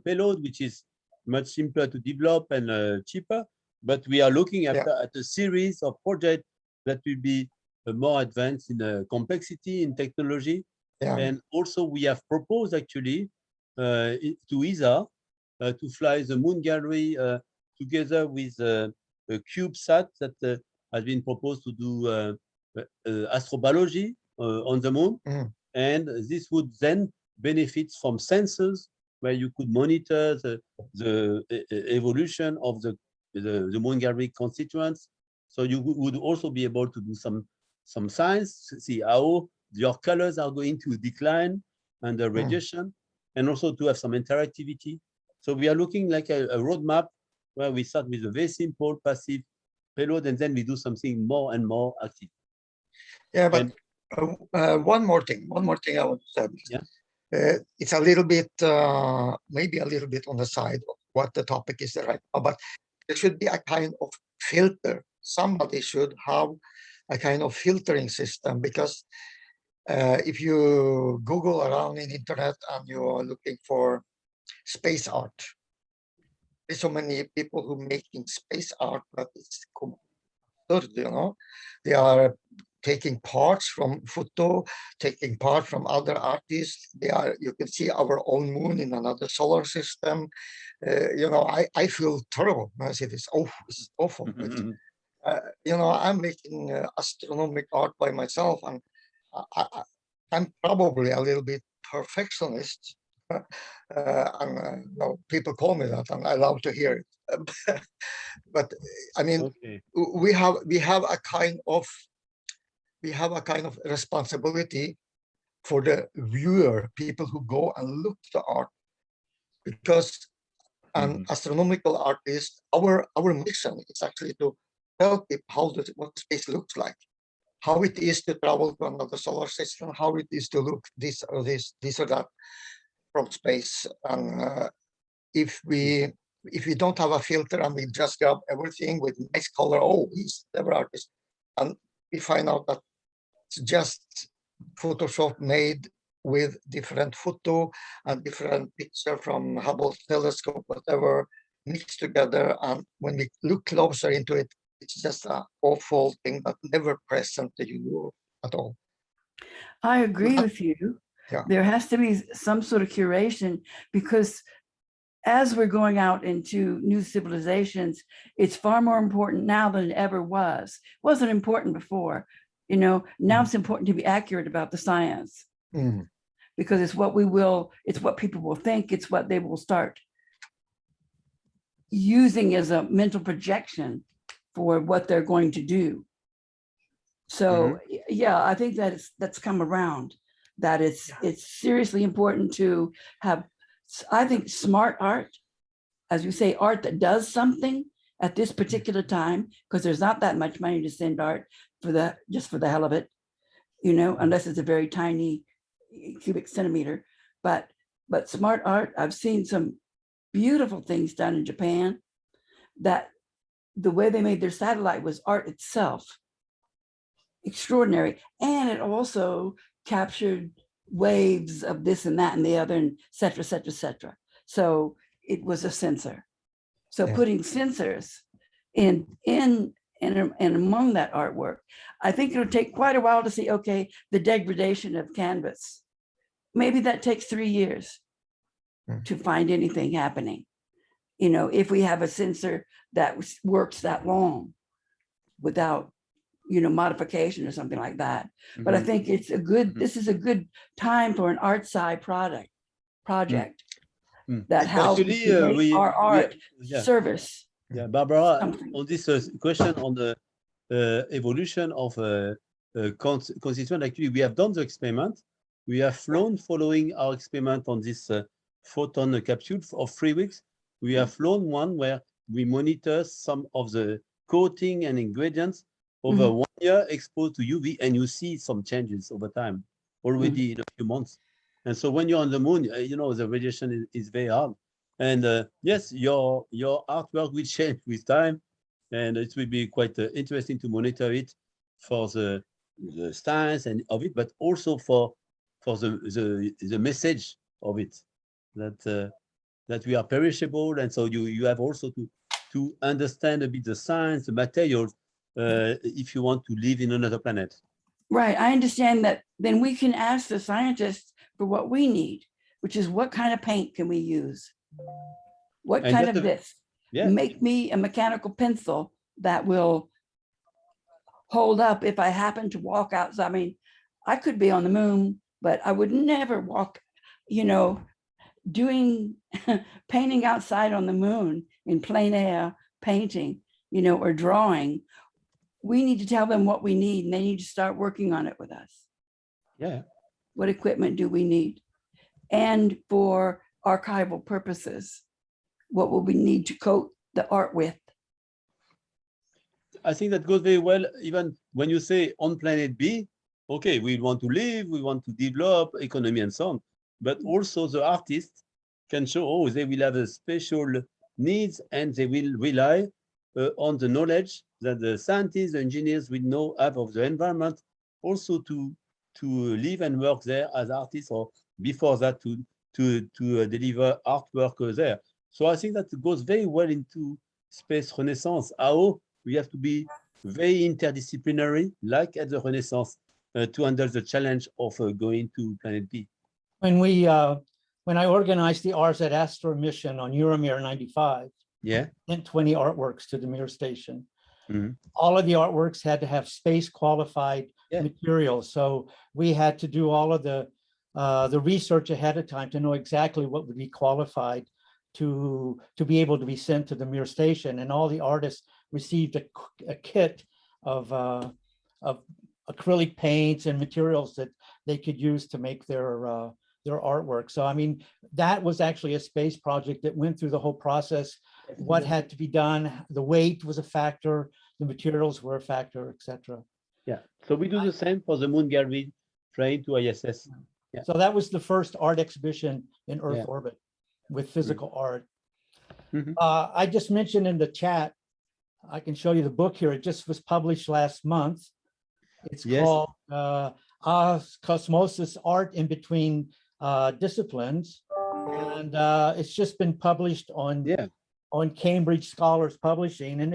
payload, which is much simpler to develop and cheaper. But we are looking at a series of projects that will be more advanced in complexity, in technology. Yeah. And also we have proposed actually to ESA to fly the Moon Gallery together with a CubeSat that has been proposed to do astrobiology on the moon. And this would then benefit from sensors where you could monitor the evolution of the Moon Gallery constituents. So you would also be able to do some science, see how your colors are going to decline under radiation, and also to have some interactivity. So we are looking like a roadmap where we start with a very simple passive payload, and then we do something more and more active. Yeah, but one more thing I want to say. Yeah. It's a little bit, maybe a little bit on the side of what the topic is right now, but there should be a kind of filter. Somebody should have a kind of filtering system, because if you Google around in internet and you are looking for space art, there's so many people who are making space art that it's absurd, you know. They are taking parts from photo, taking part from other artists. You can see our own moon in another solar system. You know, I feel terrible when I see this. Oh, this is awful. You know, I'm making astronomical art by myself, and I'm probably a little bit perfectionist. no, people call me that, and I love to hear it. But I mean, Okay. we have a kind of responsibility for the viewer, people who go and look at the art, because an astronomical artist, our mission is actually to tell people what space looks like, how it is to travel to another solar system, how it is to look this or that from space. And if we don't have a filter and we just grab everything with nice color, oh, he's a clever artist, and we find out that it's just Photoshop made with different photo and different picture from Hubble telescope, whatever, mixed together. And when we look closer into it, it's just an awful thing that never present to you at all. I agree with you. Yeah. There has to be some sort of curation, because as we're going out into new civilizations, it's far more important now than it ever was. It wasn't important before. You know, now it's important to be accurate about the science, because it's what people will think, it's what they will start using as a mental projection for what they're going to do. So yeah, I think that's come around, that it's seriously important to have, I think, smart art, as you say, art that does something at this particular time, because there's not that much money to send art just for the hell of it, you know, unless it's a very tiny cubic centimeter. But smart art, I've seen some beautiful things done in Japan, that the way they made their satellite was art itself. Extraordinary. And it also captured waves of this and that and the other, and et cetera, et cetera, et cetera. So it was a sensor. So putting sensors in among that artwork, I think it'll take quite a while to see, okay, the degradation of canvas. Maybe that takes 3 years to find anything happening. You know, if we have a sensor that works that long without, you know, modification or something like that. But I think it's this is a good time for an art side project that helps our art service. Yeah, Barbara, something. on this question on the evolution of constituent, actually, we have done the experiment. We have flown following our experiment on this photon capsule of 3 weeks. We have flown one where we monitor some of the coating and ingredients over 1 year exposed to UV, and you see some changes over time, already in a few months. And so when you're on the moon, you know, the radiation is very hard. And yes, your artwork will change with time, and it will be quite interesting to monitor it for the science and of it, but also for the message of it, that we are perishable, and so you have also to understand a bit the science, the materials, if you want to live in another planet. Right, I understand that. Then we can ask the scientists for what we need, which is what kind of paint can we use? What And kind of this? Yeah. Make me a mechanical pencil that will hold up if I happen to walk outside. I mean, I could be on the moon, but I would never walk, you know, doing painting outside on the moon in plein air painting, you know, or drawing. We need to tell them what we need, and they need to start working on it with us. Yeah. What equipment do we need? And for archival purposes, what will we need to coat the art with? I think that goes very well, even when you say on planet B, okay, we want to live, we want to develop economy and so on, but also the artists can show, oh, they will have a special needs, and they will rely on the knowledge that the scientists, the engineers will know have of the environment, also to live and work there as artists, or before that to deliver artwork there. So I think that goes very well into space Renaissance, how we have to be very interdisciplinary, like at the Renaissance, to handle the challenge of going to planet B. When I organized the Ars et Astra mission on Euromir 95, sent 20 artworks to the Mir station. All of the artworks had to have space qualified materials. So we had to do all of the the research ahead of time to know exactly what would be qualified to be able to be sent to the Mir station. And all the artists received a kit of acrylic paints and materials that they could use to make their artwork. So, I mean, that was actually a space project that went through the whole process. What had to be done, the weight was a factor, the materials were a factor, etc. Yeah, so we do the same for the Moon Gallery train to ISS. Yeah. So that was the first art exhibition in Earth orbit with physical art. I just mentioned in the chat, I can show you the book here. It just was published last month. It's called Cosmosis, Art in Between Disciplines. And it's just been published on Cambridge Scholars Publishing. And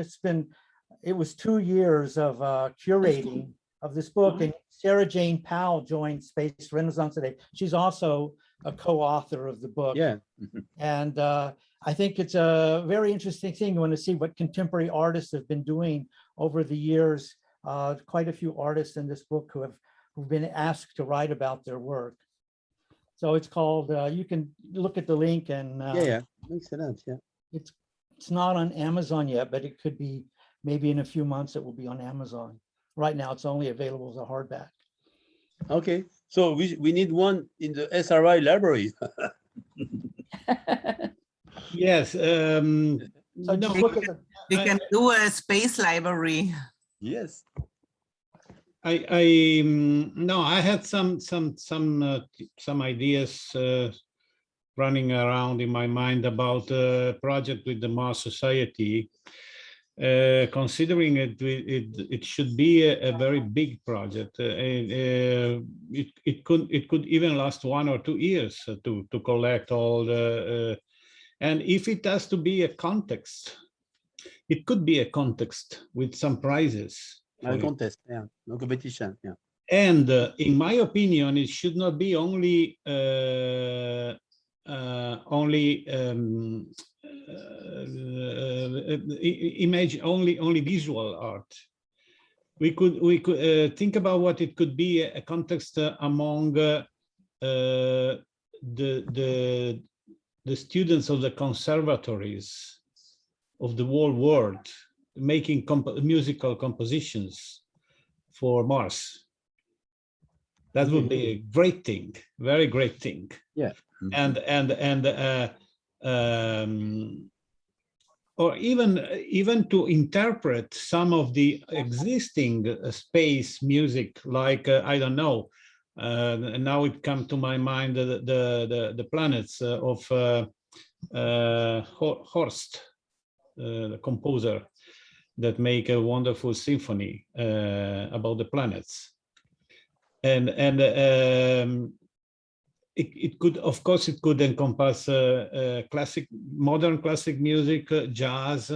it was 2 years of curating of this book. And Sarah Jane Powell joined Space Renaissance today. She's also a co-author of the book. Yeah. And I think it's a very interesting thing. You want to see what contemporary artists have been doing over the years. Quite a few artists in this book who've been asked to write about their work. So it's called, you can look at the link and Excellent. Yeah. It's not on Amazon yet, but it could be maybe in a few months it will be on Amazon. Right now it's only available as a hardback. Okay, so we need one in the SRI library. Yes. So just look at We can do a space library. Yes. I had some ideas running around in my mind about a project with the Mars Society. Considering it should be a very big project. It could even last 1 or 2 years to collect all the and if it has to be a context, it could be a context with some prizes. A contest, no competition, And in my opinion, it should not be only image, only visual art. We could think about what it could be a context among the students of the conservatories of the whole world, making musical compositions for Mars. That would be a great thing, very great thing. Yeah. Or even to interpret some of the existing space music, like I don't know. Now it comes to my mind the planets of Horst, the composer, that make a wonderful symphony about the planets. And it could, of course, it could encompass modern classic music, jazz,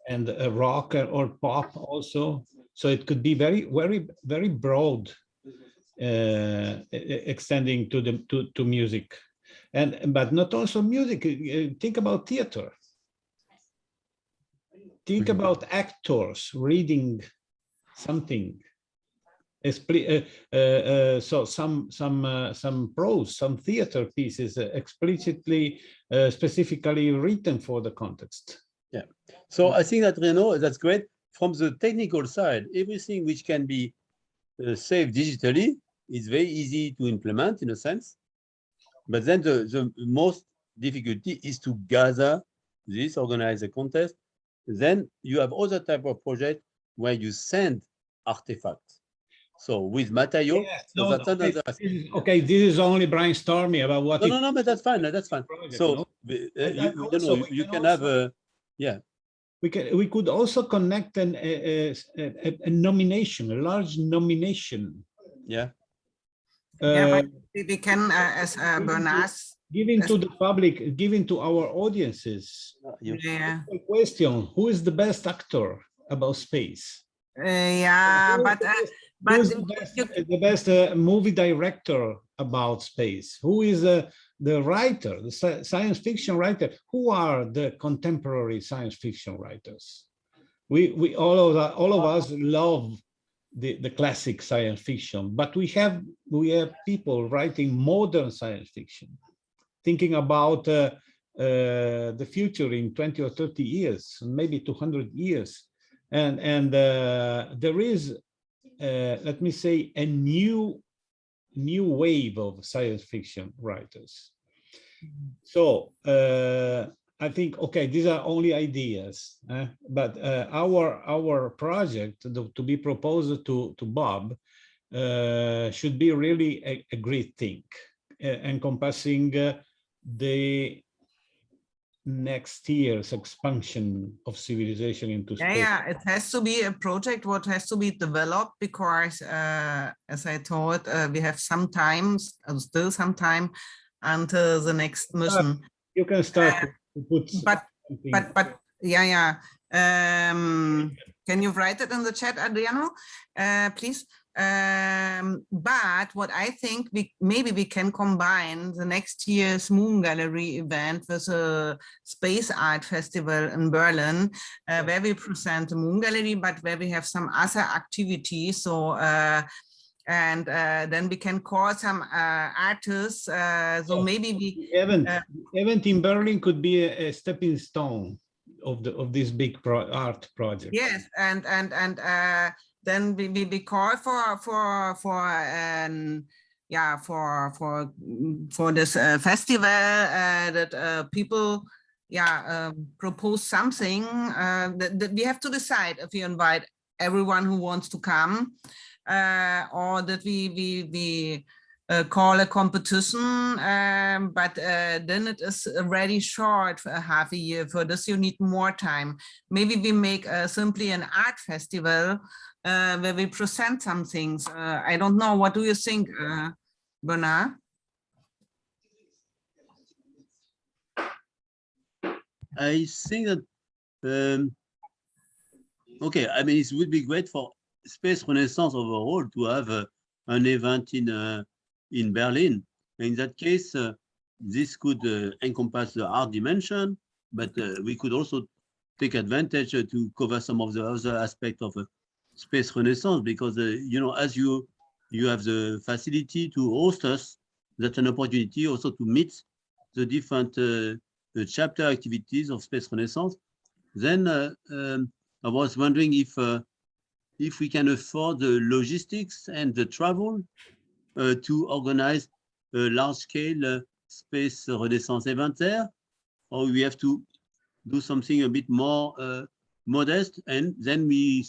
and rock or pop also. So it could be very broad, extending to music, but not also music. Think about theater. Think about actors reading something. So some prose, some theater pieces explicitly, specifically written for the context. Yeah. So I think that, Renaud, that's great. From the technical side, everything which can be saved digitally is very easy to implement in a sense. But then the most difficulty is to gather this, organize a contest. Then you have other type of project where you send artifacts. So with material, yes, so that's another aspect. Okay, this is only brainstorming about what. No, but that's fine. That's fine. Project, so you can have a We could also connect a nomination, a large nomination. Yeah. But we can, as Bernard, giving to the public, giving to our audiences. The question: who is the best actor about space? Who's the best movie director about space? Who is the writer, the science fiction writer? Who are the contemporary science fiction writers? We all of us love the classic science fiction, but we have people writing modern science fiction, thinking about the future in 20 or 30 years, maybe 200 years. And there is, let me say, a new wave of science fiction writers. So I think, okay, these are only ideas, but our project to be proposed to Bob should be really a great thing, encompassing the next year's expansion of civilization into space. Yeah, it has to be a project what has to be developed, because as I told, we have some time, still some time until the next mission. You can start to put but yeah. Can you write it in the chat, Adriano, please? But what I think maybe we can combine the next year's Moon Gallery event with a space art festival in Berlin, where we present the Moon Gallery, but where we have some other activities. So and then we can call some artists. So maybe we event in Berlin could be a stepping stone of this big art project. Yes, and then we call for this festival that people propose something that we have to decide if we invite everyone who wants to come, or that we call a competition, but then it is already short for half a year. For this you need more time. Maybe we make simply an art festival where we present some things. I don't know, what do you think, Bernard? I think that okay, I mean, it would be great for Space Renaissance overall to have an event in Berlin. In that case, this could encompass the art dimension, but we could also take advantage to cover some of the other aspects of Space Renaissance, because you know, as you have the facility to host us, that's an opportunity also to meet the different chapter activities of Space Renaissance. Then I was wondering if we can afford the logistics and the travel to organize a large-scale Space Renaissance event there, or we have to do something a bit more modest, and then we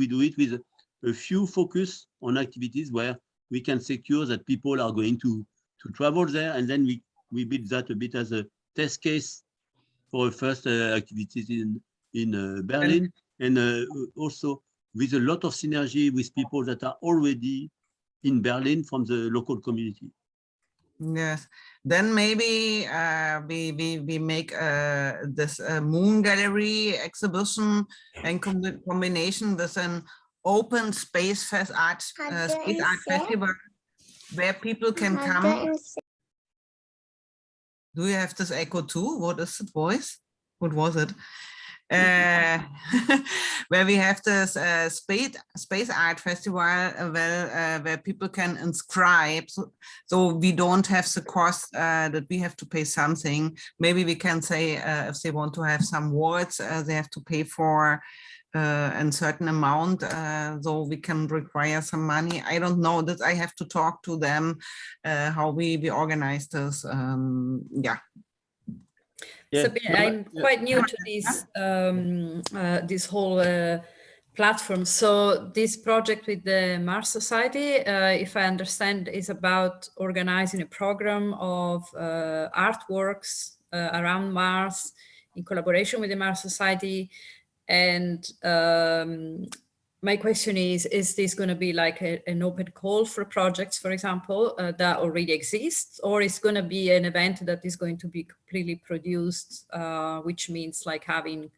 do it with a few focus on activities where we can secure that people are going to travel there, and then we build that a bit as a test case for first activities in Berlin, and also with a lot of synergy with people that are already in Berlin from the local community. Yes, then maybe we make this Moon Gallery exhibition in combination with an open space art festival where people can come. Do you have this echo too? What is the voice? What was it? Where we have this space art festival where people can inscribe, so we don't have the cost that we have to pay something. Maybe we can say if they want to have some words, they have to pay for a certain amount, so we can require some money. I don't know, that I have to talk to them how we organize this. Yeah. Sabine, I'm quite new to this this whole platform. So this project with the Mars Society, if I understand, is about organizing a program of artworks around Mars in collaboration with the Mars Society. And my question is this going to be like an open call for projects, for example, that already exists, or is going to be an event that is going to be completely produced, which means like having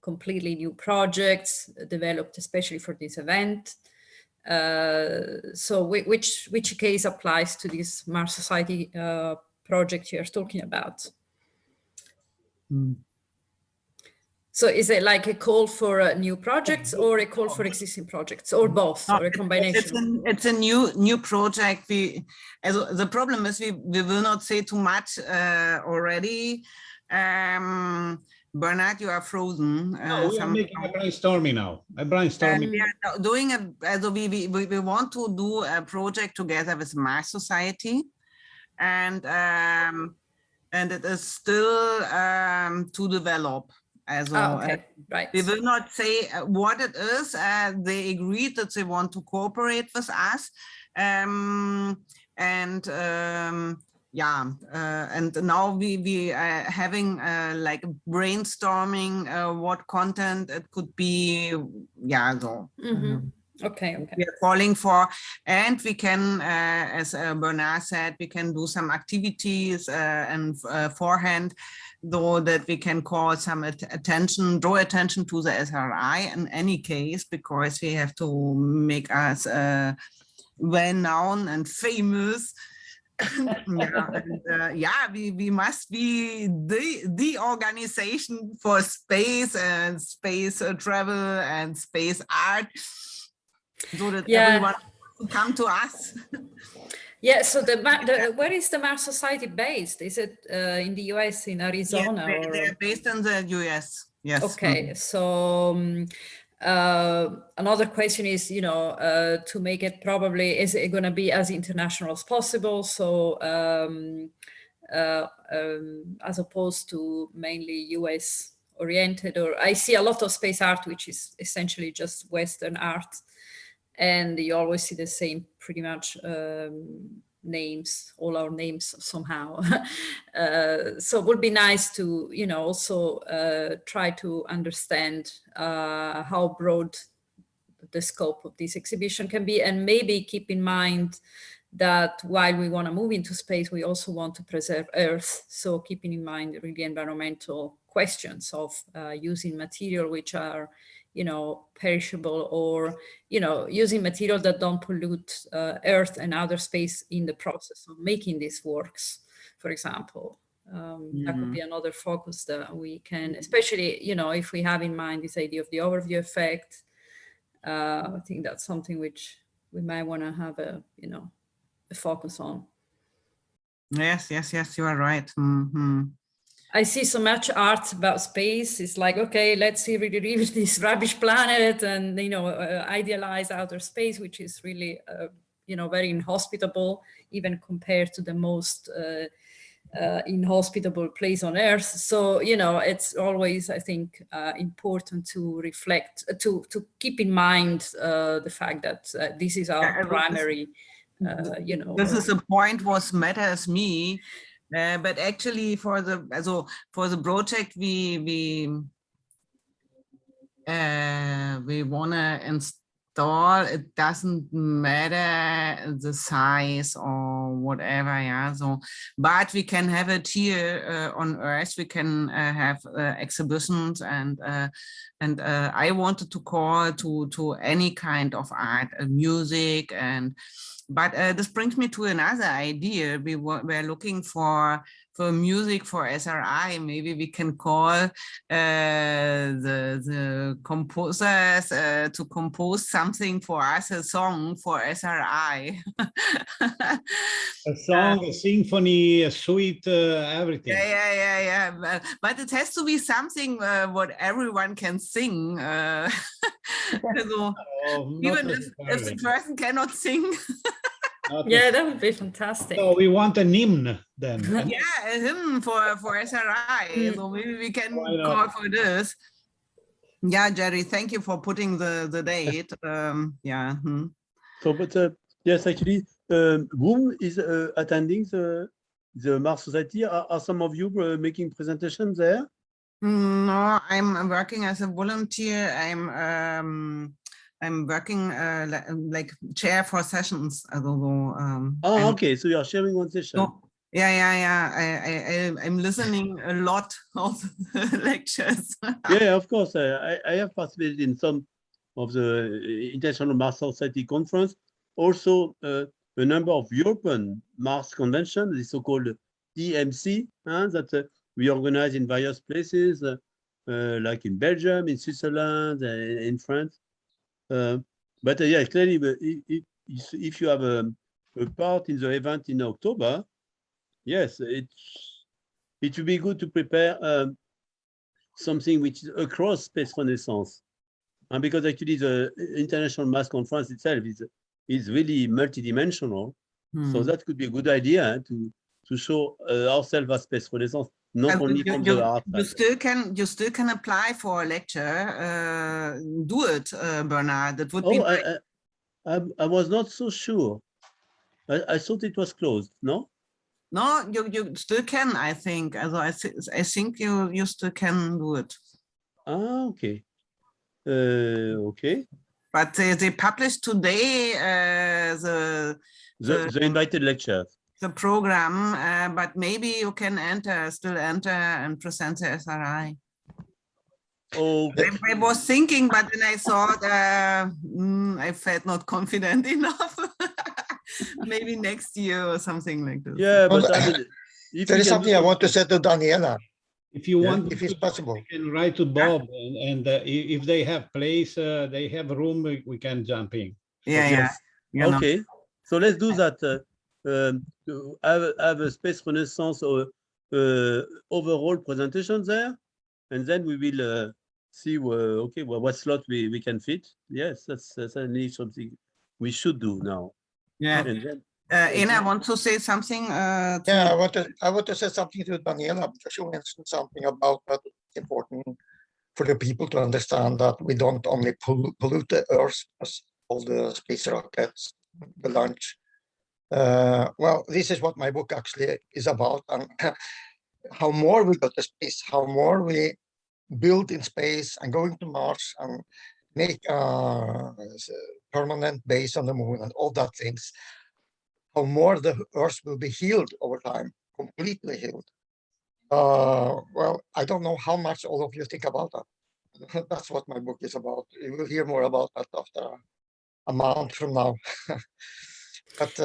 completely new projects developed especially for this event? So which case applies to this Mars Society project you're talking about? So is it like a call for new projects or a call for existing projects or both or a combination? It's a new project. The problem is we will not say too much already. Bernard, you are frozen. No, we are making a brainstorming now. A brainstorming. We are doing we want to do a project together with Mars Society, and it is still to develop. Okay, right. We will not say what it is. They agreed that they want to cooperate with us, and now we are having like brainstorming what content it could be. Okay. We are calling for, and we can, as Bernard said, we can do some activities and forehand, though that we can call some draw attention to the SRI in any case, because we have to make us well known and famous. We must be the organization for space and space travel and space art, so that everyone will come to us. Yeah, so where is the Mars Society based? Is it in the US, in Arizona? Yes, they're based in the US, yes. Okay, so another question is, to make it probably, is it going to be as international as possible? So as opposed to mainly US oriented, or I see a lot of space art, which is essentially just Western art. And you always see the same pretty much names, all our names somehow. So it would be nice to, also try to understand how broad the scope of this exhibition can be, and maybe keep in mind that while we want to move into space, we also want to preserve Earth. So keeping in mind really environmental questions of using material which are perishable, or, using material that don't pollute Earth and outer space in the process of making these works, for example. That could be another focus that we can, especially, if we have in mind this idea of the overview effect. I think that's something which we might want to have a focus on. Yes, you are right. I see so much art about space. It's like, okay, let's see really this rubbish planet and, idealize outer space, which is really, very inhospitable, even compared to the most inhospitable place on Earth. So, it's always, I think, important to reflect, to keep in mind the fact that this is our primary, This is the point what matters me. But actually, for the project, we wanna install. It doesn't matter the size or whatever, yeah. So, but we can have it here on Earth. We can have exhibitions, and I wanted to call to any kind of art, music, and. But this brings me to another idea. We're looking for music for SRI. Maybe we can call the composers to compose something for us, a song for SRI. A song, a symphony, a suite, everything. Yeah. But it has to be something what everyone can sing. So, even if the person cannot sing. Yeah, that would be fantastic. So we want a hymn then. Yeah, a hymn for SRI. So maybe we can call for this. Yeah, Jerry, thank you for putting the date. Yeah. So, but yes, actually, whom is attending the Mars Society? Are some of you making presentations there? No, I'm working as a volunteer. I'm working like chair for sessions. Okay, so you are sharing one session. No, yeah. I'm listening a lot of the lectures. Yeah, of course. I have participated in some of the International Mars Society conference. Also, a number of European Mars conventions, the so-called DMC, that we organize in various places. like in Belgium, in Switzerland, in France. But yeah, clearly, if you have a part in the event in October, yes, it would be good to prepare something which is across Space Renaissance. And because actually the International Mass Conference itself is really multidimensional. So that could be a good idea to show ourselves as Space Renaissance, not only from the art side. You still can apply for a lecture. Do it, Bernard. That would be. I was not so sure. I thought it was closed. No. No, you still can. I think. I think you still can do it. Ah, okay. Okay. But they published today the invited lecture. The program, but maybe you can still enter and present the SRI. Oh, I was thinking, but then I thought I felt not confident enough. Maybe next year or something like this. Yeah, but there is something I want to say to Daniela. If you want, if it's possible, you can write to Bob, and if they have place, they have room, we can jump in. Yeah. Okay, so let's do that. Have a Space Renaissance overall presentation there, and then we will see what slot we can fit. Yes, that's certainly something we should do now. Yeah. Ina, I want to say something. Yeah, I want to say something to Daniela, because you mentioned something about that. It's important for the people to understand that we don't only pollute the Earth as all the space rockets, the launch. Well, this is what my book actually is about, and how more we go to space, how more we build in space and going to Mars and make a permanent base on the moon and all that things, how more the Earth will be healed over time, completely healed. Well, I don't know how much all of you think about that. That's what my book is about. You will hear more about that after a month from now. But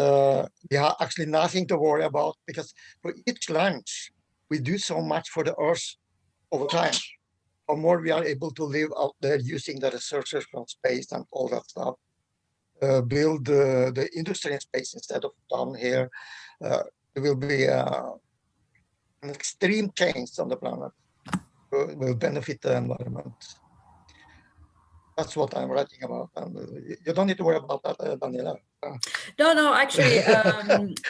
we have actually nothing to worry about, because for each launch, we do so much for the Earth over time. How more we are able to live out there using the researchers from space and all that stuff. Build the industry in space instead of down here. There will be an extreme change on the planet. It will benefit the environment. That's what I'm writing about. And you don't need to worry about that, Daniela. No, actually,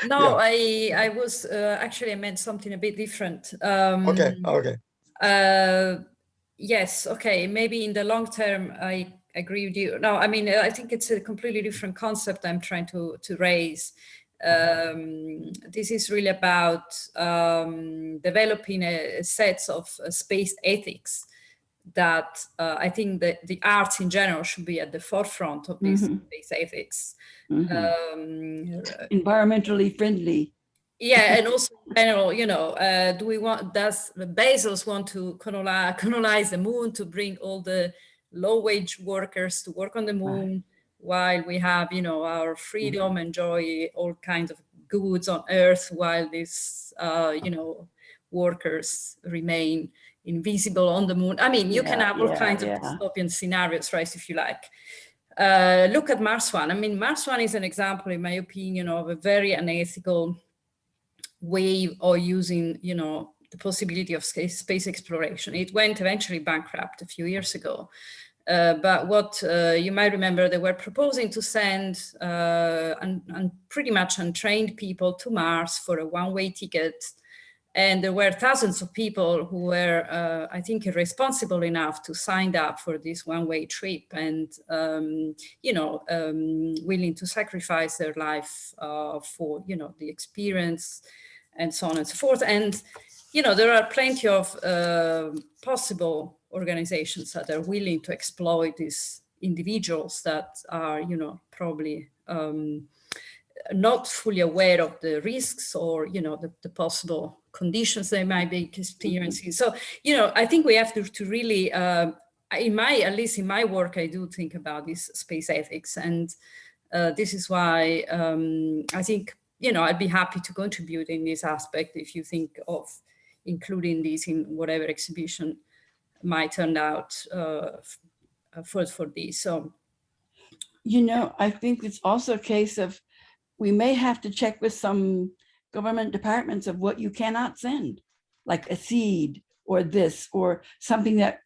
no, Yeah. I was actually, I meant something a bit different. Okay. Yes, okay, maybe in the long term, I agree with you. No, I mean, I think it's a completely different concept I'm trying to raise. This is really about developing a set of space ethics that I think that the arts in general should be at the forefront of this space ethics. Environmentally friendly. Yeah, and also in general, does Bezos want to colonize the moon to bring all the low-wage workers to work on the moon, while we have, our freedom, enjoy all kinds of goods on Earth, while these, workers remain invisible on the moon. I mean, you can have all kinds of dystopian scenarios, right, if you like. Look at Mars One. I mean, Mars One is an example, in my opinion, of a very unethical way of using, the possibility of space exploration. It went eventually bankrupt a few years ago. But what you might remember, they were proposing to send pretty much untrained people to Mars for a one-way ticket. And there were thousands of people who were, I think, irresponsible enough to sign up for this one-way trip and, willing to sacrifice their life for, the experience and so on and so forth. And, there are plenty of possible organizations that are willing to exploit these individuals that are, probably not fully aware of the risks or, the possible conditions they might be experiencing. So, I think we have to really, at least in my work, I do think about this space ethics. And this is why I think, I'd be happy to contribute in this aspect if you think of including this in whatever exhibition might turn out for this. So, you know, I think it's also a case of we may have to check with some government departments of what you cannot send, like a seed or this or something that,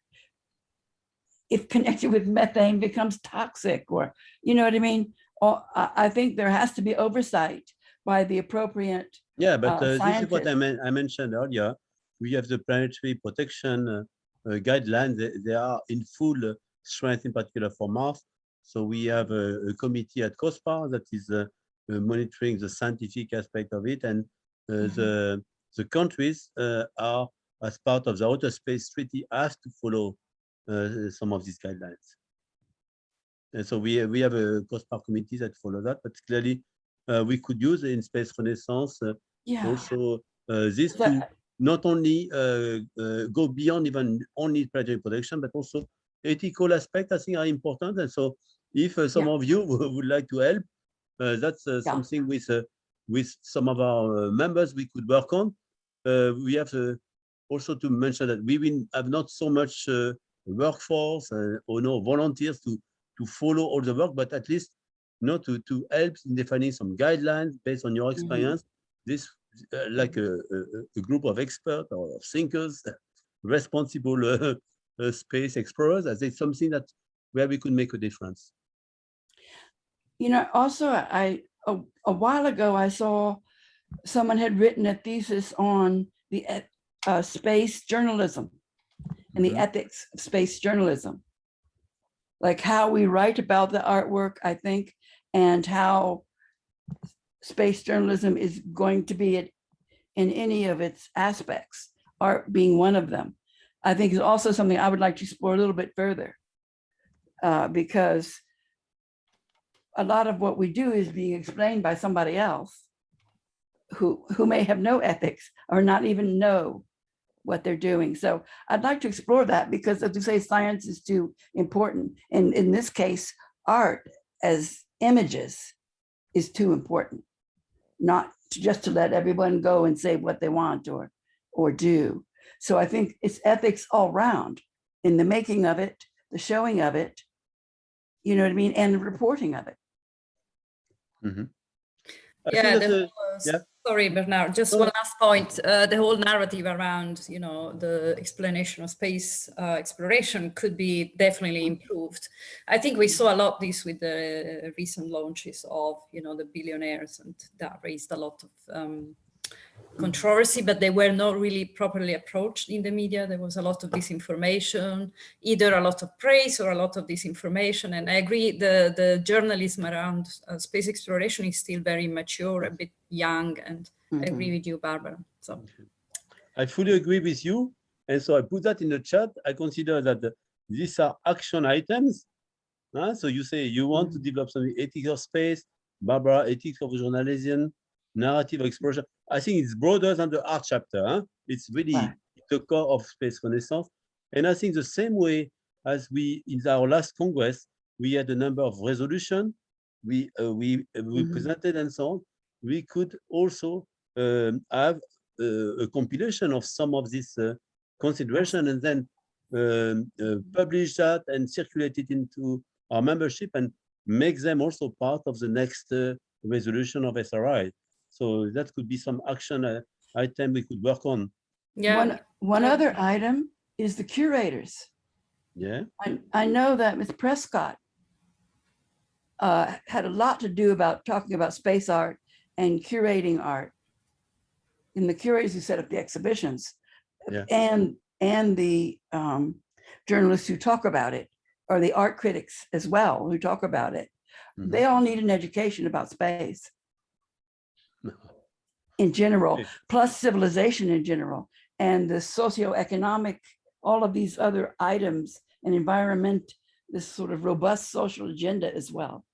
if connected with methane, becomes toxic, or you know what I mean? Or I think there has to be oversight by the appropriate. Yeah, but this is what scientists. I mentioned earlier. We have the planetary protection guidelines. They are in full strength, in particular for Mars. So we have a committee at COSPAR that is monitoring the scientific aspect of it, and the countries are, as part of the Outer Space Treaty, asked to follow some of these guidelines. And so we have a COSPAR committee that follow that, but clearly we could use in Space Renaissance also this to not only go beyond even only planetary protection, but also ethical aspects, I think, are important. And so if some of you would like to help, that's something with some of our members we could work on. We have also to mention that we will have not so much workforce or no volunteers to follow all the work, but at least to help in defining some guidelines based on your experience. This like a group of experts or thinkers, responsible space explorers, as it's something that where we could make a difference. You know, also a while ago I saw someone had written a thesis on the space journalism and the ethics of space journalism, like how we write about the artwork, I think, and how space journalism is going to be in any of its aspects, art being one of them. I think is also something I would like to explore a little bit further, because a lot of what we do is being explained by somebody else who may have no ethics or not even know what they're doing. So I'd like to explore that, because as you say, science is too important. And in this case, art as images is too important, not just to let everyone go and say what they want or do. So I think it's ethics all around in the making of it, the showing of it, you know what I mean, and the reporting of it. Sorry, Bernard, just one last point. The whole narrative around, you know, the explanation of space exploration could be definitely improved. I think we saw a lot of this with the recent launches of, you know, the billionaires, and that raised a lot of controversy, but they were not really properly approached in the media. There was a lot of disinformation, either a lot of praise or a lot of disinformation. And I agree, the journalism around space exploration is still very mature, a bit young, and I agree with you, Barbara. So I fully agree with you. And so I put that in the chat. I consider that these are action items. So you say you want to develop some ethics of space, Barbara, ethics of journalism, narrative exploration. I think it's broader than the art chapter. It's really the core of Space Renaissance. And I think the same way as we, in our last Congress, we had a number of resolutions we presented and so on. We could also have a compilation of some of this consideration and then publish that and circulate it into our membership and make them also part of the next resolution of SRI. So that could be some action item we could work on. Yeah. One other item is the curators. Yeah. I know that Ms. Prescott had a lot to do about talking about space art and curating art. And the curators who set up the exhibitions, and the journalists who talk about it, or the art critics as well who talk about it. They all need an education about space in general, plus civilization in general, and the socioeconomic, all of these other items, and environment, this sort of robust social agenda as well.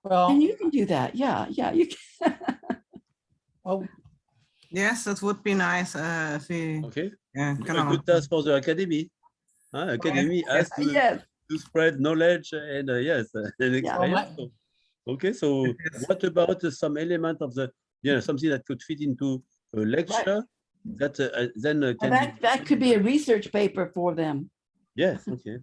Well, and you can do that. Yeah, you can. Oh, yes, that would be nice if we. Okay. Yeah, a good task for the academy. Academy has to spread knowledge and and experience. Okay, so what about some element of the something that could fit into a lecture That then can That could be a research paper for them. Yes, okay.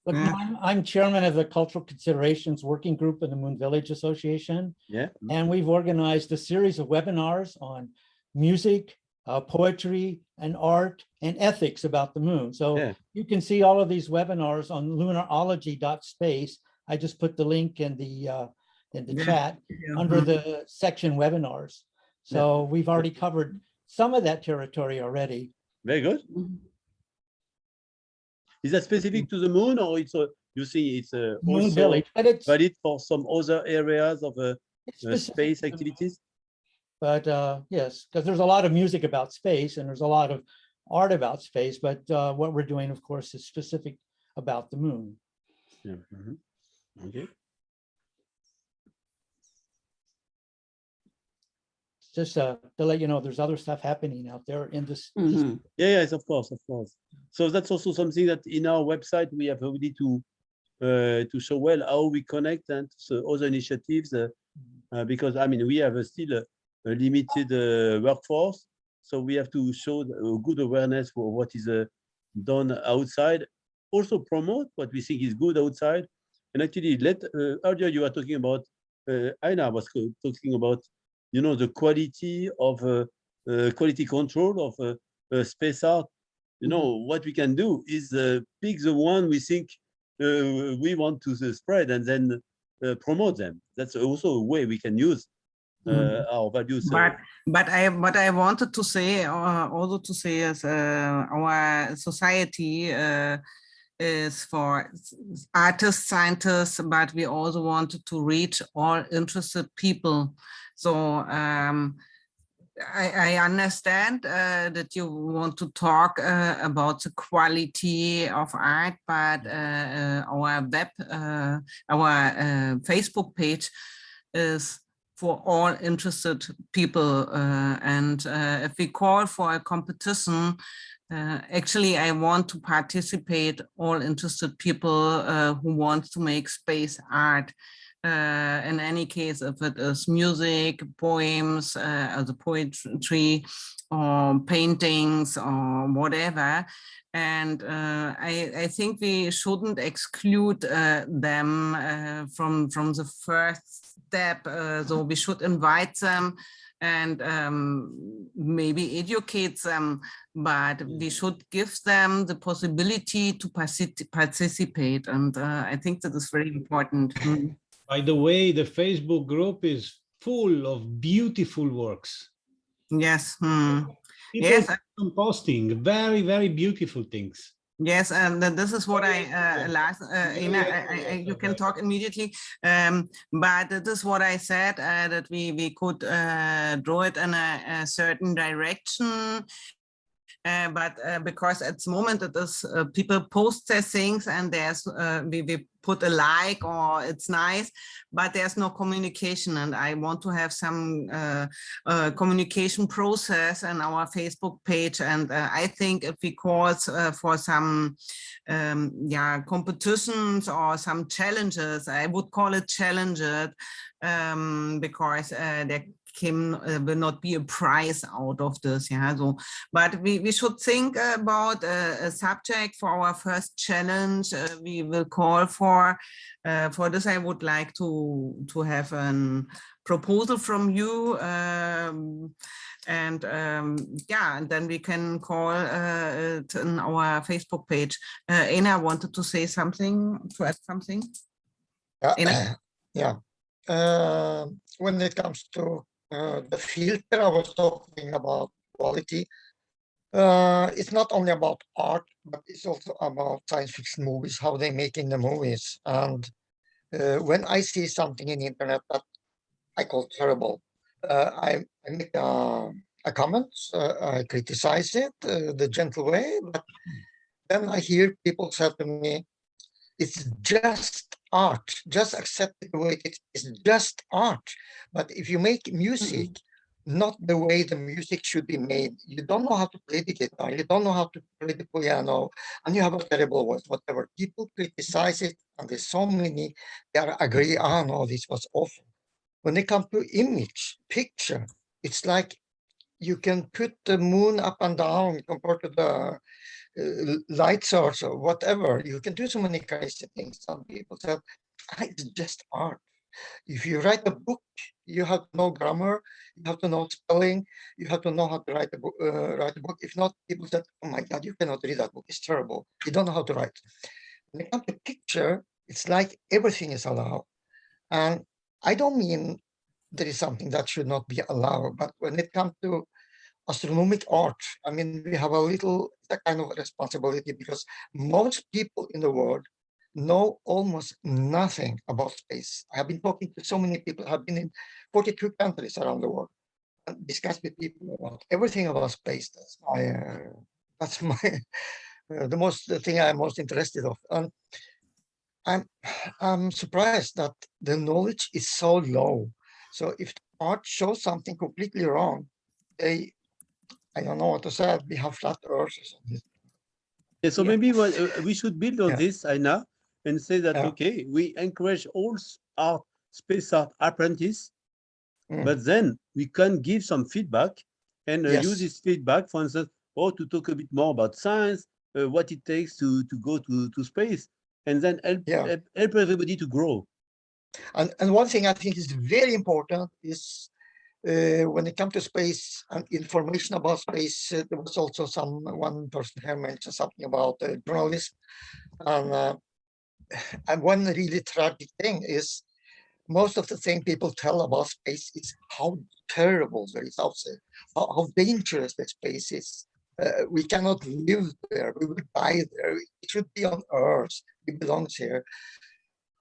Look, I'm chairman of the Cultural Considerations Working Group in the Moon Village Association. Yeah. And we've organized a series of webinars on music, poetry, and art and ethics about the moon. So you can see all of these webinars on lunarology.space. I just put the link in the chat under the section webinars. So we've already covered some of that territory already. Very good. Is that specific to the moon, or it's you see it's Moon also Village, but it's valid for some other areas of space activities? But yes, because there's a lot of music about space and there's a lot of art about space, but what we're doing, of course, is specific about the moon. Yeah. Okay. Just to let you know, there's other stuff happening out there in this. Yes, of course. So that's also something that in our website we have already to show well how we connect and so other initiatives because I mean we have still a limited workforce, so we have to show a good awareness for what is done outside. Also promote what we think is good outside, and actually earlier you were talking about Aina was talking about the quality of quality control of space art. What we can do is pick the one we think we want to spread and then promote them. That's also a way we can use our values. But what I wanted to say also to say is our society is for artists, scientists, but we also wanted to reach all interested people. So I understand that you want to talk about the quality of art, but our Facebook page is for all interested people. And if we call for a competition, actually, I want to participate all interested people who want to make space art. In any case, if it is music, poems, the poetry, or paintings, or whatever. And I think we shouldn't exclude them from the first step. So we should invite them and maybe educate them, but we should give them the possibility to participate. And I think that is very important. By the way, the Facebook group is full of beautiful works. Yes. People Yes. posting very, very beautiful things. Yes, and this is what I you can talk immediately, but this is what I said, that we could draw it in a certain direction. But because at the moment it is people post their things and there's we put a like or it's nice, but there's no communication, and I want to have some communication process in our Facebook page. And I think if we call for some competitions or some challenges, I would call it challenges, because there will not be a prize out of this. So, but we should think about a subject for our first challenge. We will call for this. I would like to have a proposal from you, and then we can call it in our Facebook page. Anna wanted to say something, to add something. When it comes to the filter, I was talking about quality. It's not only about art, but it's also about science fiction movies, how they're making the movies. And when I see something in the internet that I call terrible, I make a comment, I criticize it the gentle way, but then I hear people say to me, it's just art, just accept it the way it is. It's just art. But if you make music, not the way the music should be made, you don't know how to play the guitar, you don't know how to play the piano, and you have a terrible voice, whatever. People criticize it, and there's so many that agree, no, this was awful. When they come to image, picture, it's like you can put the moon up and down compared to the light source or whatever. You can do so many crazy things. Some people said, it's just art. If you write a book, you have to know grammar, you have to know spelling, you have to know how to write a book. If not, people said, oh my God, you cannot read that book. It's terrible. You don't know how to write. When it comes to picture, it's like everything is allowed. And I don't mean there is something that should not be allowed, but when it comes to astronomic art, I mean, we have a kind of responsibility because most people in the world know almost nothing about space. I have been talking to so many people. I've been in 42 countries around the world and discussed with people about everything about space. That's my the thing I'm most interested of. And I'm surprised that the knowledge is so low. So if art shows something completely wrong, I don't know what to say. We have flat Earth or something. Yeah, so maybe we should build on this, Aina, and say that, okay, we encourage all space art apprentices, but then we can give some feedback and use this feedback, for instance, to talk a bit more about science, what it takes to go to space, and then help everybody to grow. And one thing I think is very important is when it comes to space and information about space, there was also one person here mentioned something about journalism. And one really tragic thing is most of the thing people tell about space is how terrible there is out there, how dangerous the space is. We cannot live there. We will die there. It should be on Earth. It belongs here.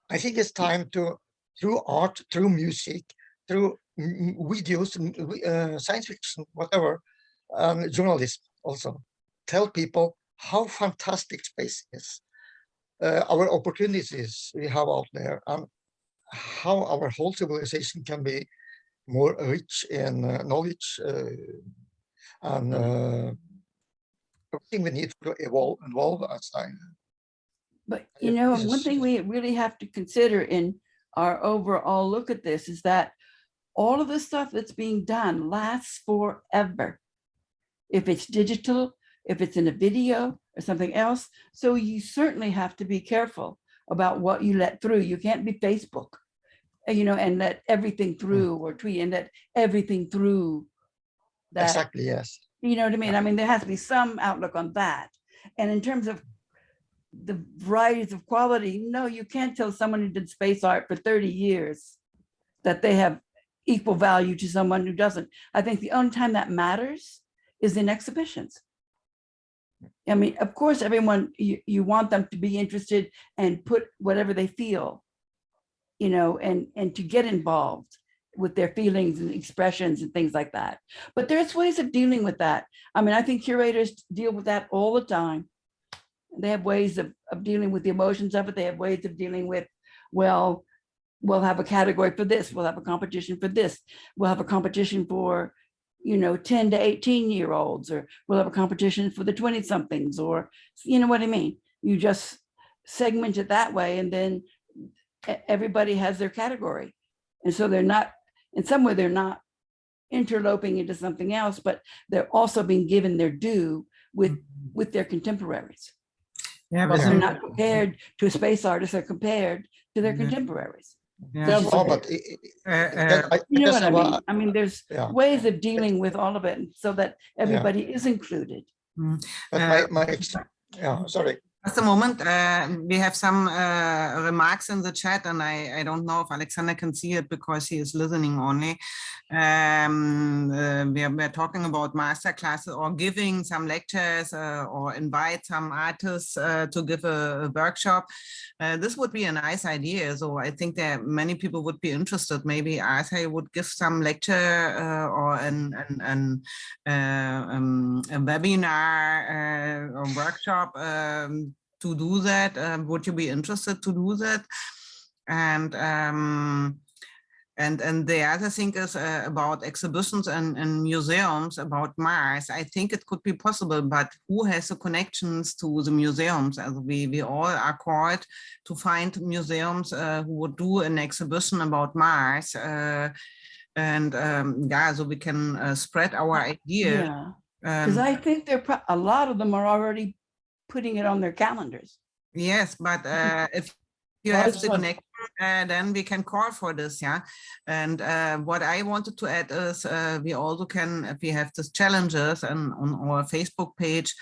I think it's time to, through art, through music, through videos, science fiction, whatever, journalism also, tell people how fantastic space is, our opportunities we have out there, and how our whole civilization can be more rich in knowledge and everything we need to evolve as time. But you know, one thing we really have to consider in our overall look at this is that all of the stuff that's being done lasts forever. If it's digital, if it's in a video or something else. So you certainly have to be careful about what you let through. You can't be Facebook, you know, and let everything through, or tweet and let everything through. That, exactly, yes. You know what I mean? I mean, there has to be some outlook on that. And in terms of the varieties of quality, no, you can't tell someone who did space art for 30 years that they have equal value to someone who doesn't. I think the only time that matters is in exhibitions. I mean, of course, everyone, you want them to be interested and put whatever they feel, you know, and to get involved with their feelings and expressions and things like that. But there's ways of dealing with that. I mean, I think curators deal with that all the time. They have ways of dealing with the emotions of it. They have ways of dealing with, well, we'll have a category for this. We'll have a competition for this. We'll have a competition for, you know, 10 to 18-year-olds, or we'll have a competition for the 20-somethings, or, you know what I mean? You just segment it that way, and then everybody has their category. And so they're not, in some way, they're not interloping into something else, but they're also being given their due with their contemporaries. Yeah, but they're not compared to a space artist, they're compared to their contemporaries. Yeah. You know what I mean? I mean, there's ways of dealing with all of it so that everybody is included. But sorry. Just a moment, we have some remarks in the chat, and I don't know if Alexander can see it because he is listening only. We're talking about master classes or giving some lectures or invite some artists to give a workshop. This would be a nice idea. So I think that many people would be interested. Maybe Arthur would give some lecture or a webinar or workshop to do that. Would you be interested to do that? And the other thing is about exhibitions and museums about Mars. I think it could be possible, but who has the connections to the museums? As we all are called to find museums who would do an exhibition about Mars. and yeah, so we can spread our idea. Yeah, because I think a lot of them are already putting it on their calendars. Yes, but if you have the connection, then we can call for this, yeah. And what I wanted to add is we also can, if we have these challenges and on our Facebook page,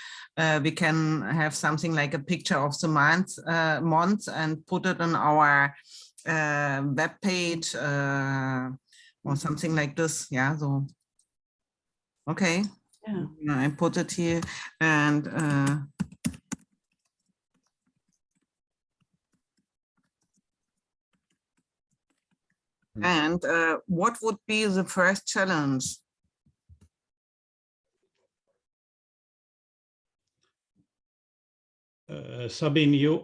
we can have something like a picture of the month and put it on our web page or something like this, yeah. So okay, yeah, I put it here and. And what would be the first challenge? Sabine, you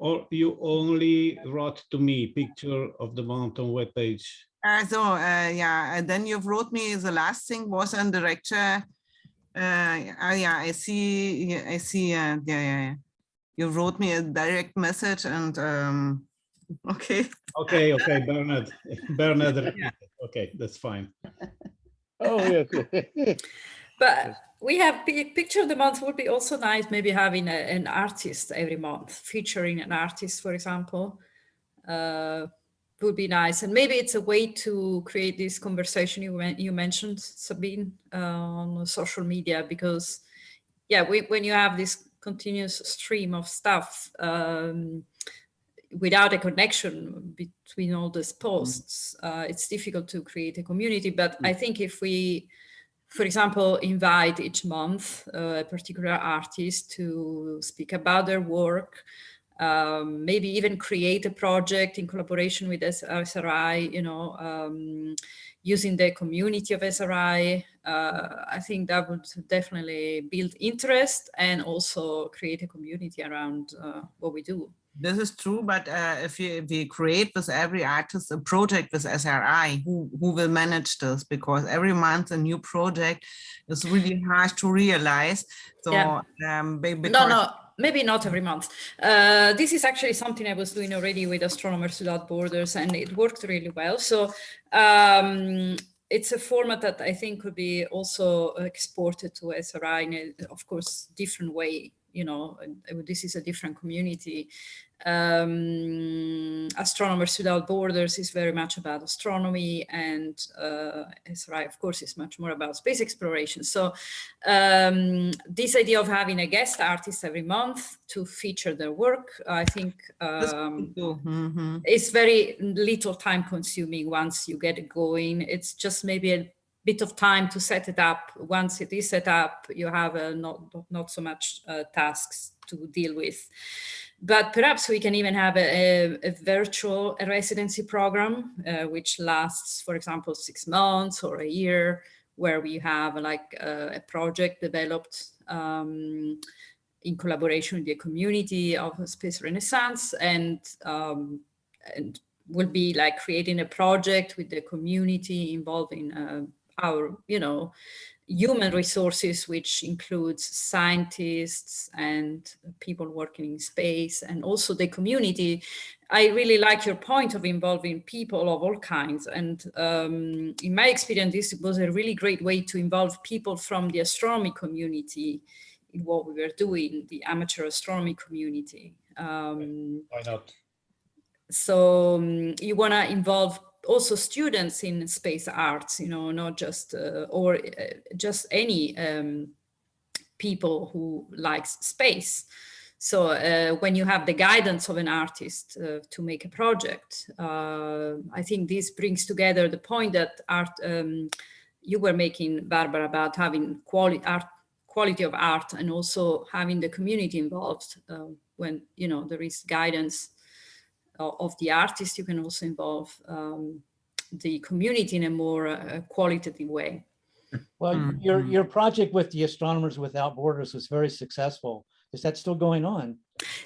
only wrote to me picture of the mountain webpage. Yeah, and then you wrote me the last thing was on director. Yeah, I see. Yeah. You wrote me a direct message and okay. Okay, Bernard. Yeah. Okay, that's fine. Oh, yes. But we have picture of the month would be also nice, maybe having an artist every month, featuring an artist, for example, would be nice. And maybe it's a way to create this conversation you mentioned, Sabine, on social media, because yeah, when you have this continuous stream of stuff, without a connection between all these posts, it's difficult to create a community. But I think if we, for example, invite each month a particular artist to speak about their work, maybe even create a project in collaboration with SRI, you know, using the community of SRI, I think that would definitely build interest and also create a community around what we do. This is true, but if we create with every artist a project with SRI, who will manage this? Because every month a new project is really hard to realize. So yeah. No, maybe not every month. This is actually something I was doing already with Astronomers Without Borders, and it worked really well. So it's a format that I think could be also exported to SRI in a, of course, different way. You know, this is a different community. Astronomers Without Borders is very much about astronomy, and SRI, of course, is much more about space exploration. So this idea of having a guest artist every month to feature their work, I think it's very little time consuming once you get it going. It's just maybe a bit of time to set it up. Once it is set up, you have not so much tasks to deal with. But perhaps we can even have a virtual residency program, which lasts, for example, 6 months or a year, where we have like a project developed in collaboration with the community of Space Renaissance, and will be like creating a project with the community involving our, you know, human resources, which includes scientists and people working in space, and also the community. I really like your point of involving people of all kinds. And in my experience, this was a really great way to involve people from the astronomy community in what we were doing, the amateur astronomy community. Why not? So you want to involve also students in space arts, you know, not just or just any people who likes space. So when you have the guidance of an artist to make a project, I think this brings together the point that art you were making, Barbara, about having quality of art and also having the community involved. When, you know, there is guidance of the artist, you can also involve the community in a more qualitative way. Well, your project with the Astronomers Without Borders was very successful. Is that still going on?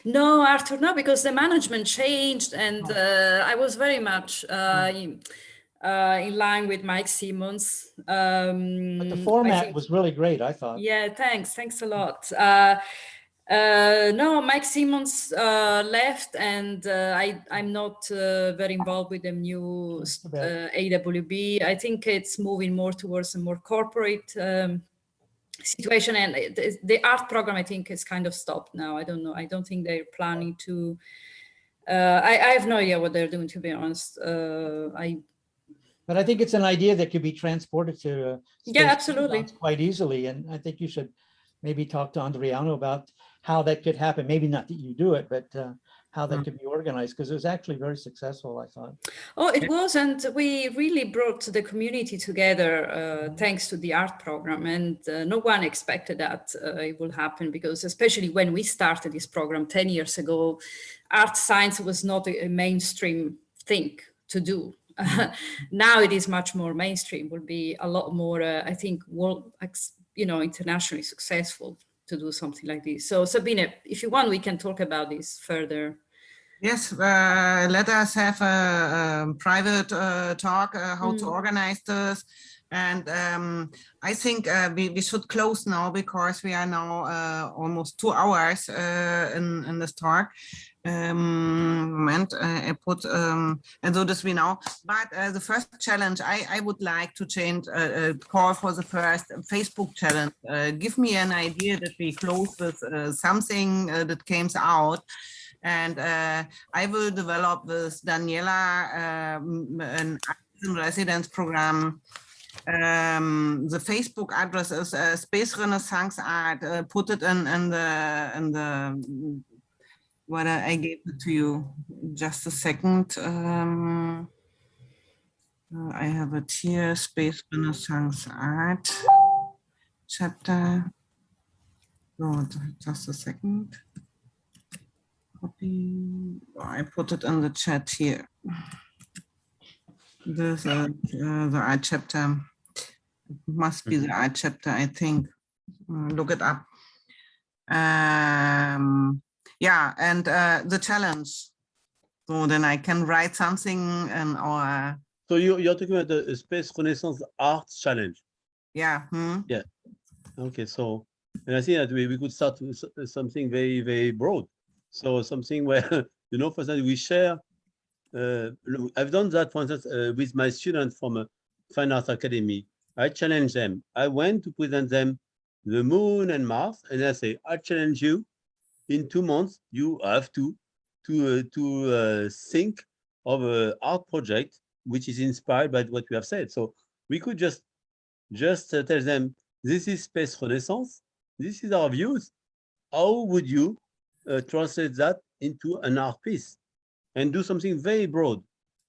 No, Arthur, no, because the management changed, and I was very much in line with Mike Simmons. But the format was really great, I thought. Yeah, thanks a lot. No, Mike Simmons left, and I'm not very involved with the new AWB. I think it's moving more towards a more corporate situation, and the art program, I think, is kind of stopped now. I don't know. I don't think they're planning to. I have no idea what they're doing, to be honest. But I think it's an idea that could be transported to yeah, absolutely, quite easily, and I think you should maybe talk to Adriano about how that could happen. Maybe not that you do it, but how that could be organized, because it was actually very successful, I thought. Oh, it was, and we really brought the community together thanks to the art program, and no one expected that it will happen, because especially when we started this program 10 years ago, art science was not a mainstream thing to do. Now it is much more mainstream, will be a lot more, I think, world, internationally successful to do something like this. So Sabine, if you want, we can talk about this further. Yes, let us have a private talk how to organize this. And I think we should close now, because we are now almost 2 hours in this talk. Moment, I put and so this we know. But the first challenge, I would like to change call for the first Facebook challenge. Give me an idea that we close with something that came out. And I will develop with Daniela an residence program. The Facebook address is Space Renaissance Art. Put it in the what I gave it to you. Just a second. I have it here. Space Renaissance Art chapter. Oh, just a second. Copy. I put it in the chat here. This the art chapter. It must be the art chapter, I think. Look it up. Yeah, and the challenge. So then I can write something in our. So you're talking about the Space Renaissance Art Challenge. Yeah. Yeah. Okay. So, and I think that we could start with something very, very broad. So something where, for example, we share. I've done that, for instance, with my students from Fine Arts Academy. I challenge them. I went to present them the Moon and Mars, and I say, I challenge you. In 2 months, you have to think of an art project which is inspired by what we have said. So we could just tell them, this is Space Renaissance. This is our views. How would you translate that into an art piece and do something very broad?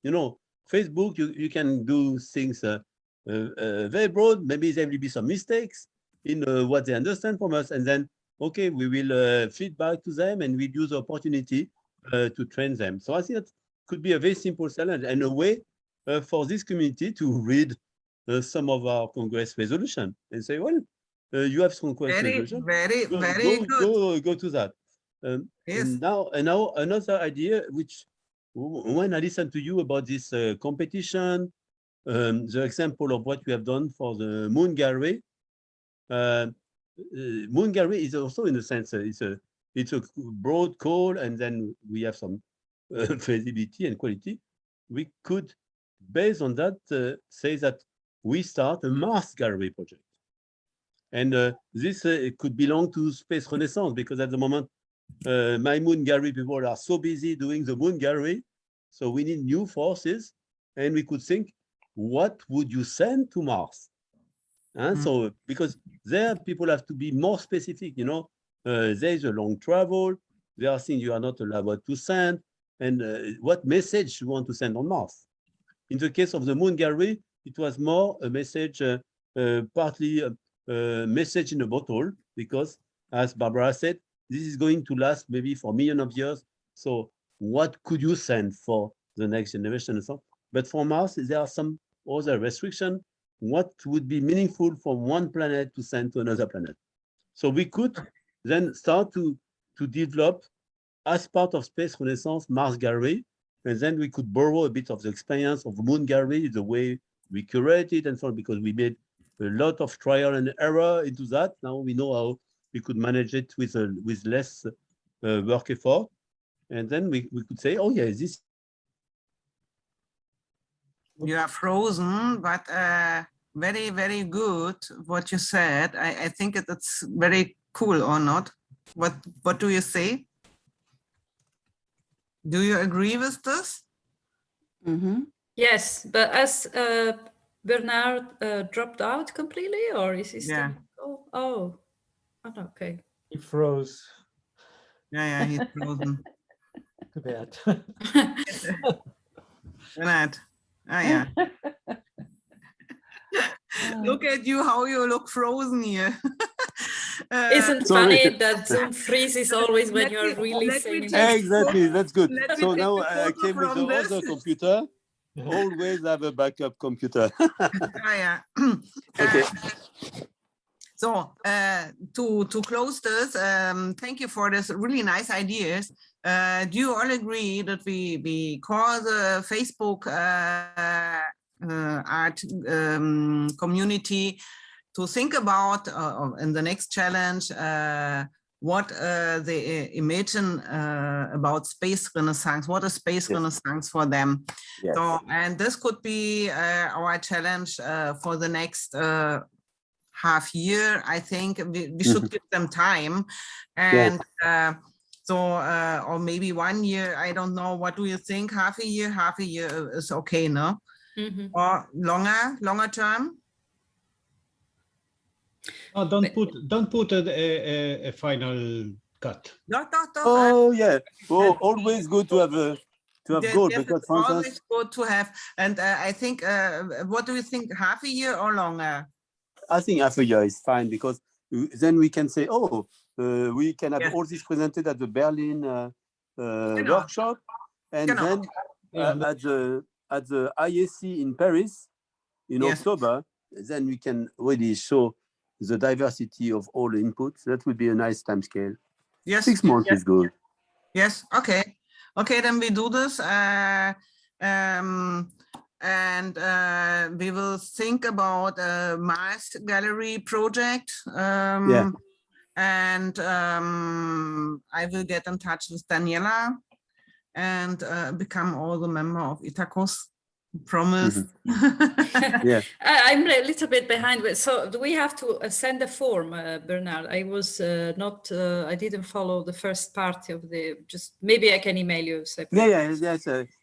Facebook, you can do things very broad. Maybe there will be some mistakes in what they understand from us, and then okay, we will feedback to them, and we use the opportunity to train them. So I think that could be a very simple challenge and a way for this community to read some of our Congress resolution and say, well, you have some Congress resolution. Very good. Go to that. Yes. And now another idea, which when I listened to you about this competition, the example of what we have done for the Moon Gallery. Moon Gallery is also, in a sense, it's a broad call, and then we have some feasibility and quality. We could, based on that, say that we start a Mars Gallery project, and this could belong to Space Renaissance, because at the moment, my Moon Gallery people are so busy doing the Moon Gallery, so we need new forces, and we could think, what would you send to Mars? So, because there people have to be more specific, there is a long travel, there are things you are not allowed to send, and what message you want to send on Mars. In the case of the Moon Gallery, it was more a message, partly a message in a bottle, because as Barbara said, this is going to last maybe for millions of years. So what could you send for the next generation and so on? But for Mars, there are some other restrictions. What would be meaningful from one planet to send to another planet? So we could then start to develop, as part of Space Renaissance, Mars Gallery, and then we could borrow a bit of the experience of Moon Gallery, the way we curate it and so on, because we made a lot of trial and error into that. Now we know how we could manage it with less work effort. And then we could say, oh yeah, this. You are frozen, but very, very good what you said. I think it's very cool, or not? What do you say? Do you agree with this? Mm-hmm. Yes, but as Bernard dropped out completely, or is he still? Yeah. Oh, okay. He froze. Yeah, he's frozen. Too bad. Bernard. Yeah. Look at you, how you look frozen here. Isn't funny that Zoom freezes always when you're really saying exactly, that's good. So now I came with the other computer. Always have a backup computer. Yeah. Okay. So to close this, thank you for this really nice ideas. Do you all agree that we call the Facebook art community to think about in the next challenge what they imagine about space renaissance, what is space renaissance for them? Yes. So, and this could be our challenge for the next half year. I think we should give them time, and or maybe 1 year. I don't know. What do you think? Half a year is okay, no? Mm-hmm. Or longer term? No, don't put a final cut. No. Oh yeah. Oh, always good to have goal, because for always instance, good to have. And I think, what do you think? Half a year or longer? I think half a year is fine, because then we can say, oh, we can have all this presented at the Berlin workshop, and then at the IAC in Paris in October, then we can really show the diversity of all the inputs. That would be a nice time scale. Yes. 6 months is good. Yes. Okay, then we do this. And we will think about a Mars Gallery project. And I will get in touch with Daniela and become all the member of Ithacos. Promise. Yeah. I'm a little bit behind. So do we have to send a form, Bernard? I was not. I didn't follow the first part of the. Just maybe I can email you separately.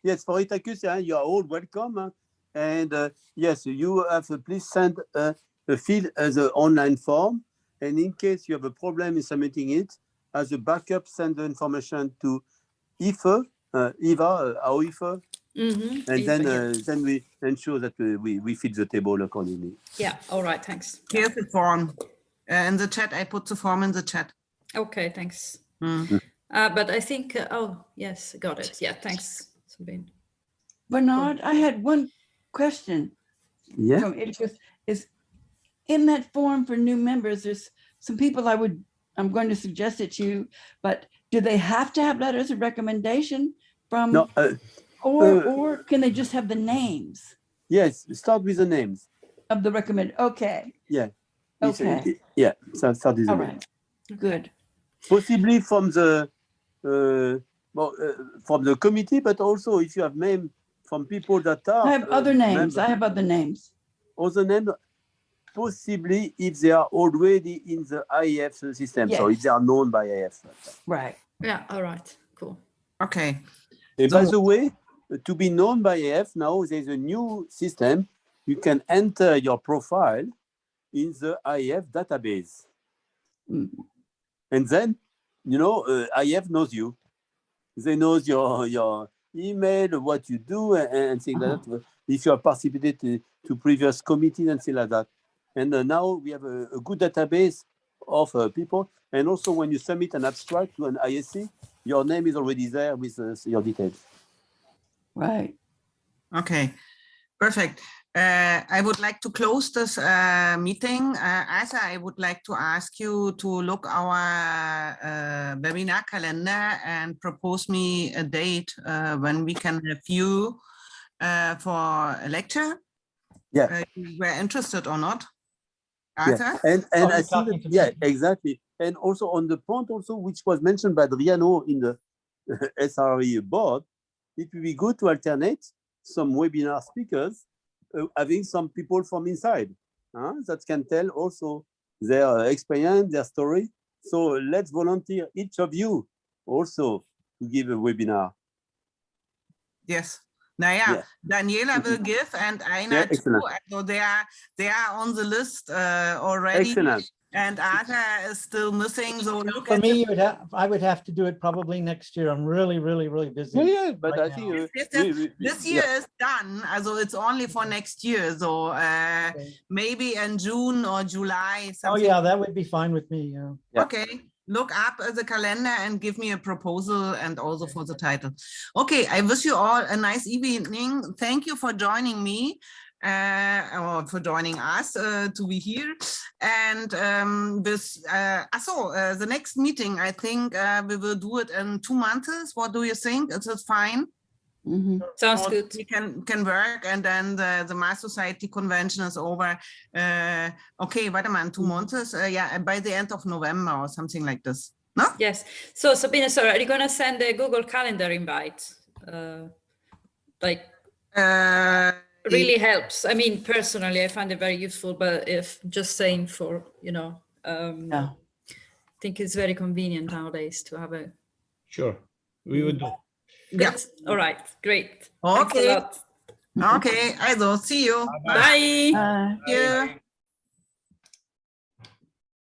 Yes. For Ithacus, you are all welcome. And yes, you have to please send a field as an online form. And in case you have a problem in submitting it, as a backup, send the information to Eva, our Eva. Mm-hmm. And then we ensure that we feed the table accordingly. Yeah. All right. Thanks. Here's the form in the chat. I put the form in the chat. Okay. Thanks. But I think. Oh yes, got it. Yeah. Thanks, Sabine. Bernard, I had one question. Yeah. From interest is in that form for new members. There's some people I'm going to suggest it to you, but do they have to have letters of recommendation from? No. Or can they just have the names? Yes, start with the names of the recommend. Okay. Yeah. Okay. So start with the names. Right. Good. Possibly from the from the committee, but also if you have names from people that are. I have other names. I have other names. Other names, possibly if they are already in the IAF system. Yes. So if they are known by IAF. Right. Yeah. All right. Cool. Okay. And by the way, to be known by AF, now there's a new system. You can enter your profile in the IF database. And then, IF knows you. They knows your email, what you do, and things like that. If you have participated to previous committees and things like that. And now we have a good database of people. And also when you submit an abstract to an ISC, your name is already there with your details. Right. Okay, perfect. I would like to close this meeting. Asa, I would like to ask you to look our webinar calendar and propose me a date when we can have you for a lecture. Yeah. You were interested or not? Arthur? And Oh, I you're think talking that, to me. yeah, exactly. And also on the point also, which was mentioned by Adriano in the SRE board, it would be good to alternate some webinar speakers, having some people from inside that can tell also their experience, their story. So let's volunteer each of you also to give a webinar. Yes. Naja, Daniela will give and Aina too. excellent. So they are on the list already. Excellent. And Arthur is still missing. So look For at me, I would have to do it probably next year. I'm really, really, really busy. Yeah, but right I now. think this year is done. So it's only for next year. So maybe in June or July. Oh Something. yeah, that would be fine with me. Yeah. Okay. Look up the calendar and give me a proposal and also for the title. Okay, I wish you all a nice evening. Thank you for joining me or for joining us to be here. And the next meeting, I think we will do it in 2 months. What do you think? Is it fine? Mhm. Sounds Or good. we can work and then the Mars Society convention is over. Okay, wait a minute, 2 months. Yeah, by the end of November or something like this. No? Yes. So Sabine, sorry, are you going to send a Google Calendar invite? Really helps. I mean, personally, I find it very useful, but if just saying for, Yeah. I think it's very convenient nowadays to have a. Sure, we would do. Yeah. Good. All right. Great. Thanks a Okay. lot. Okay, I will see you. Bye. Bye. Thank you.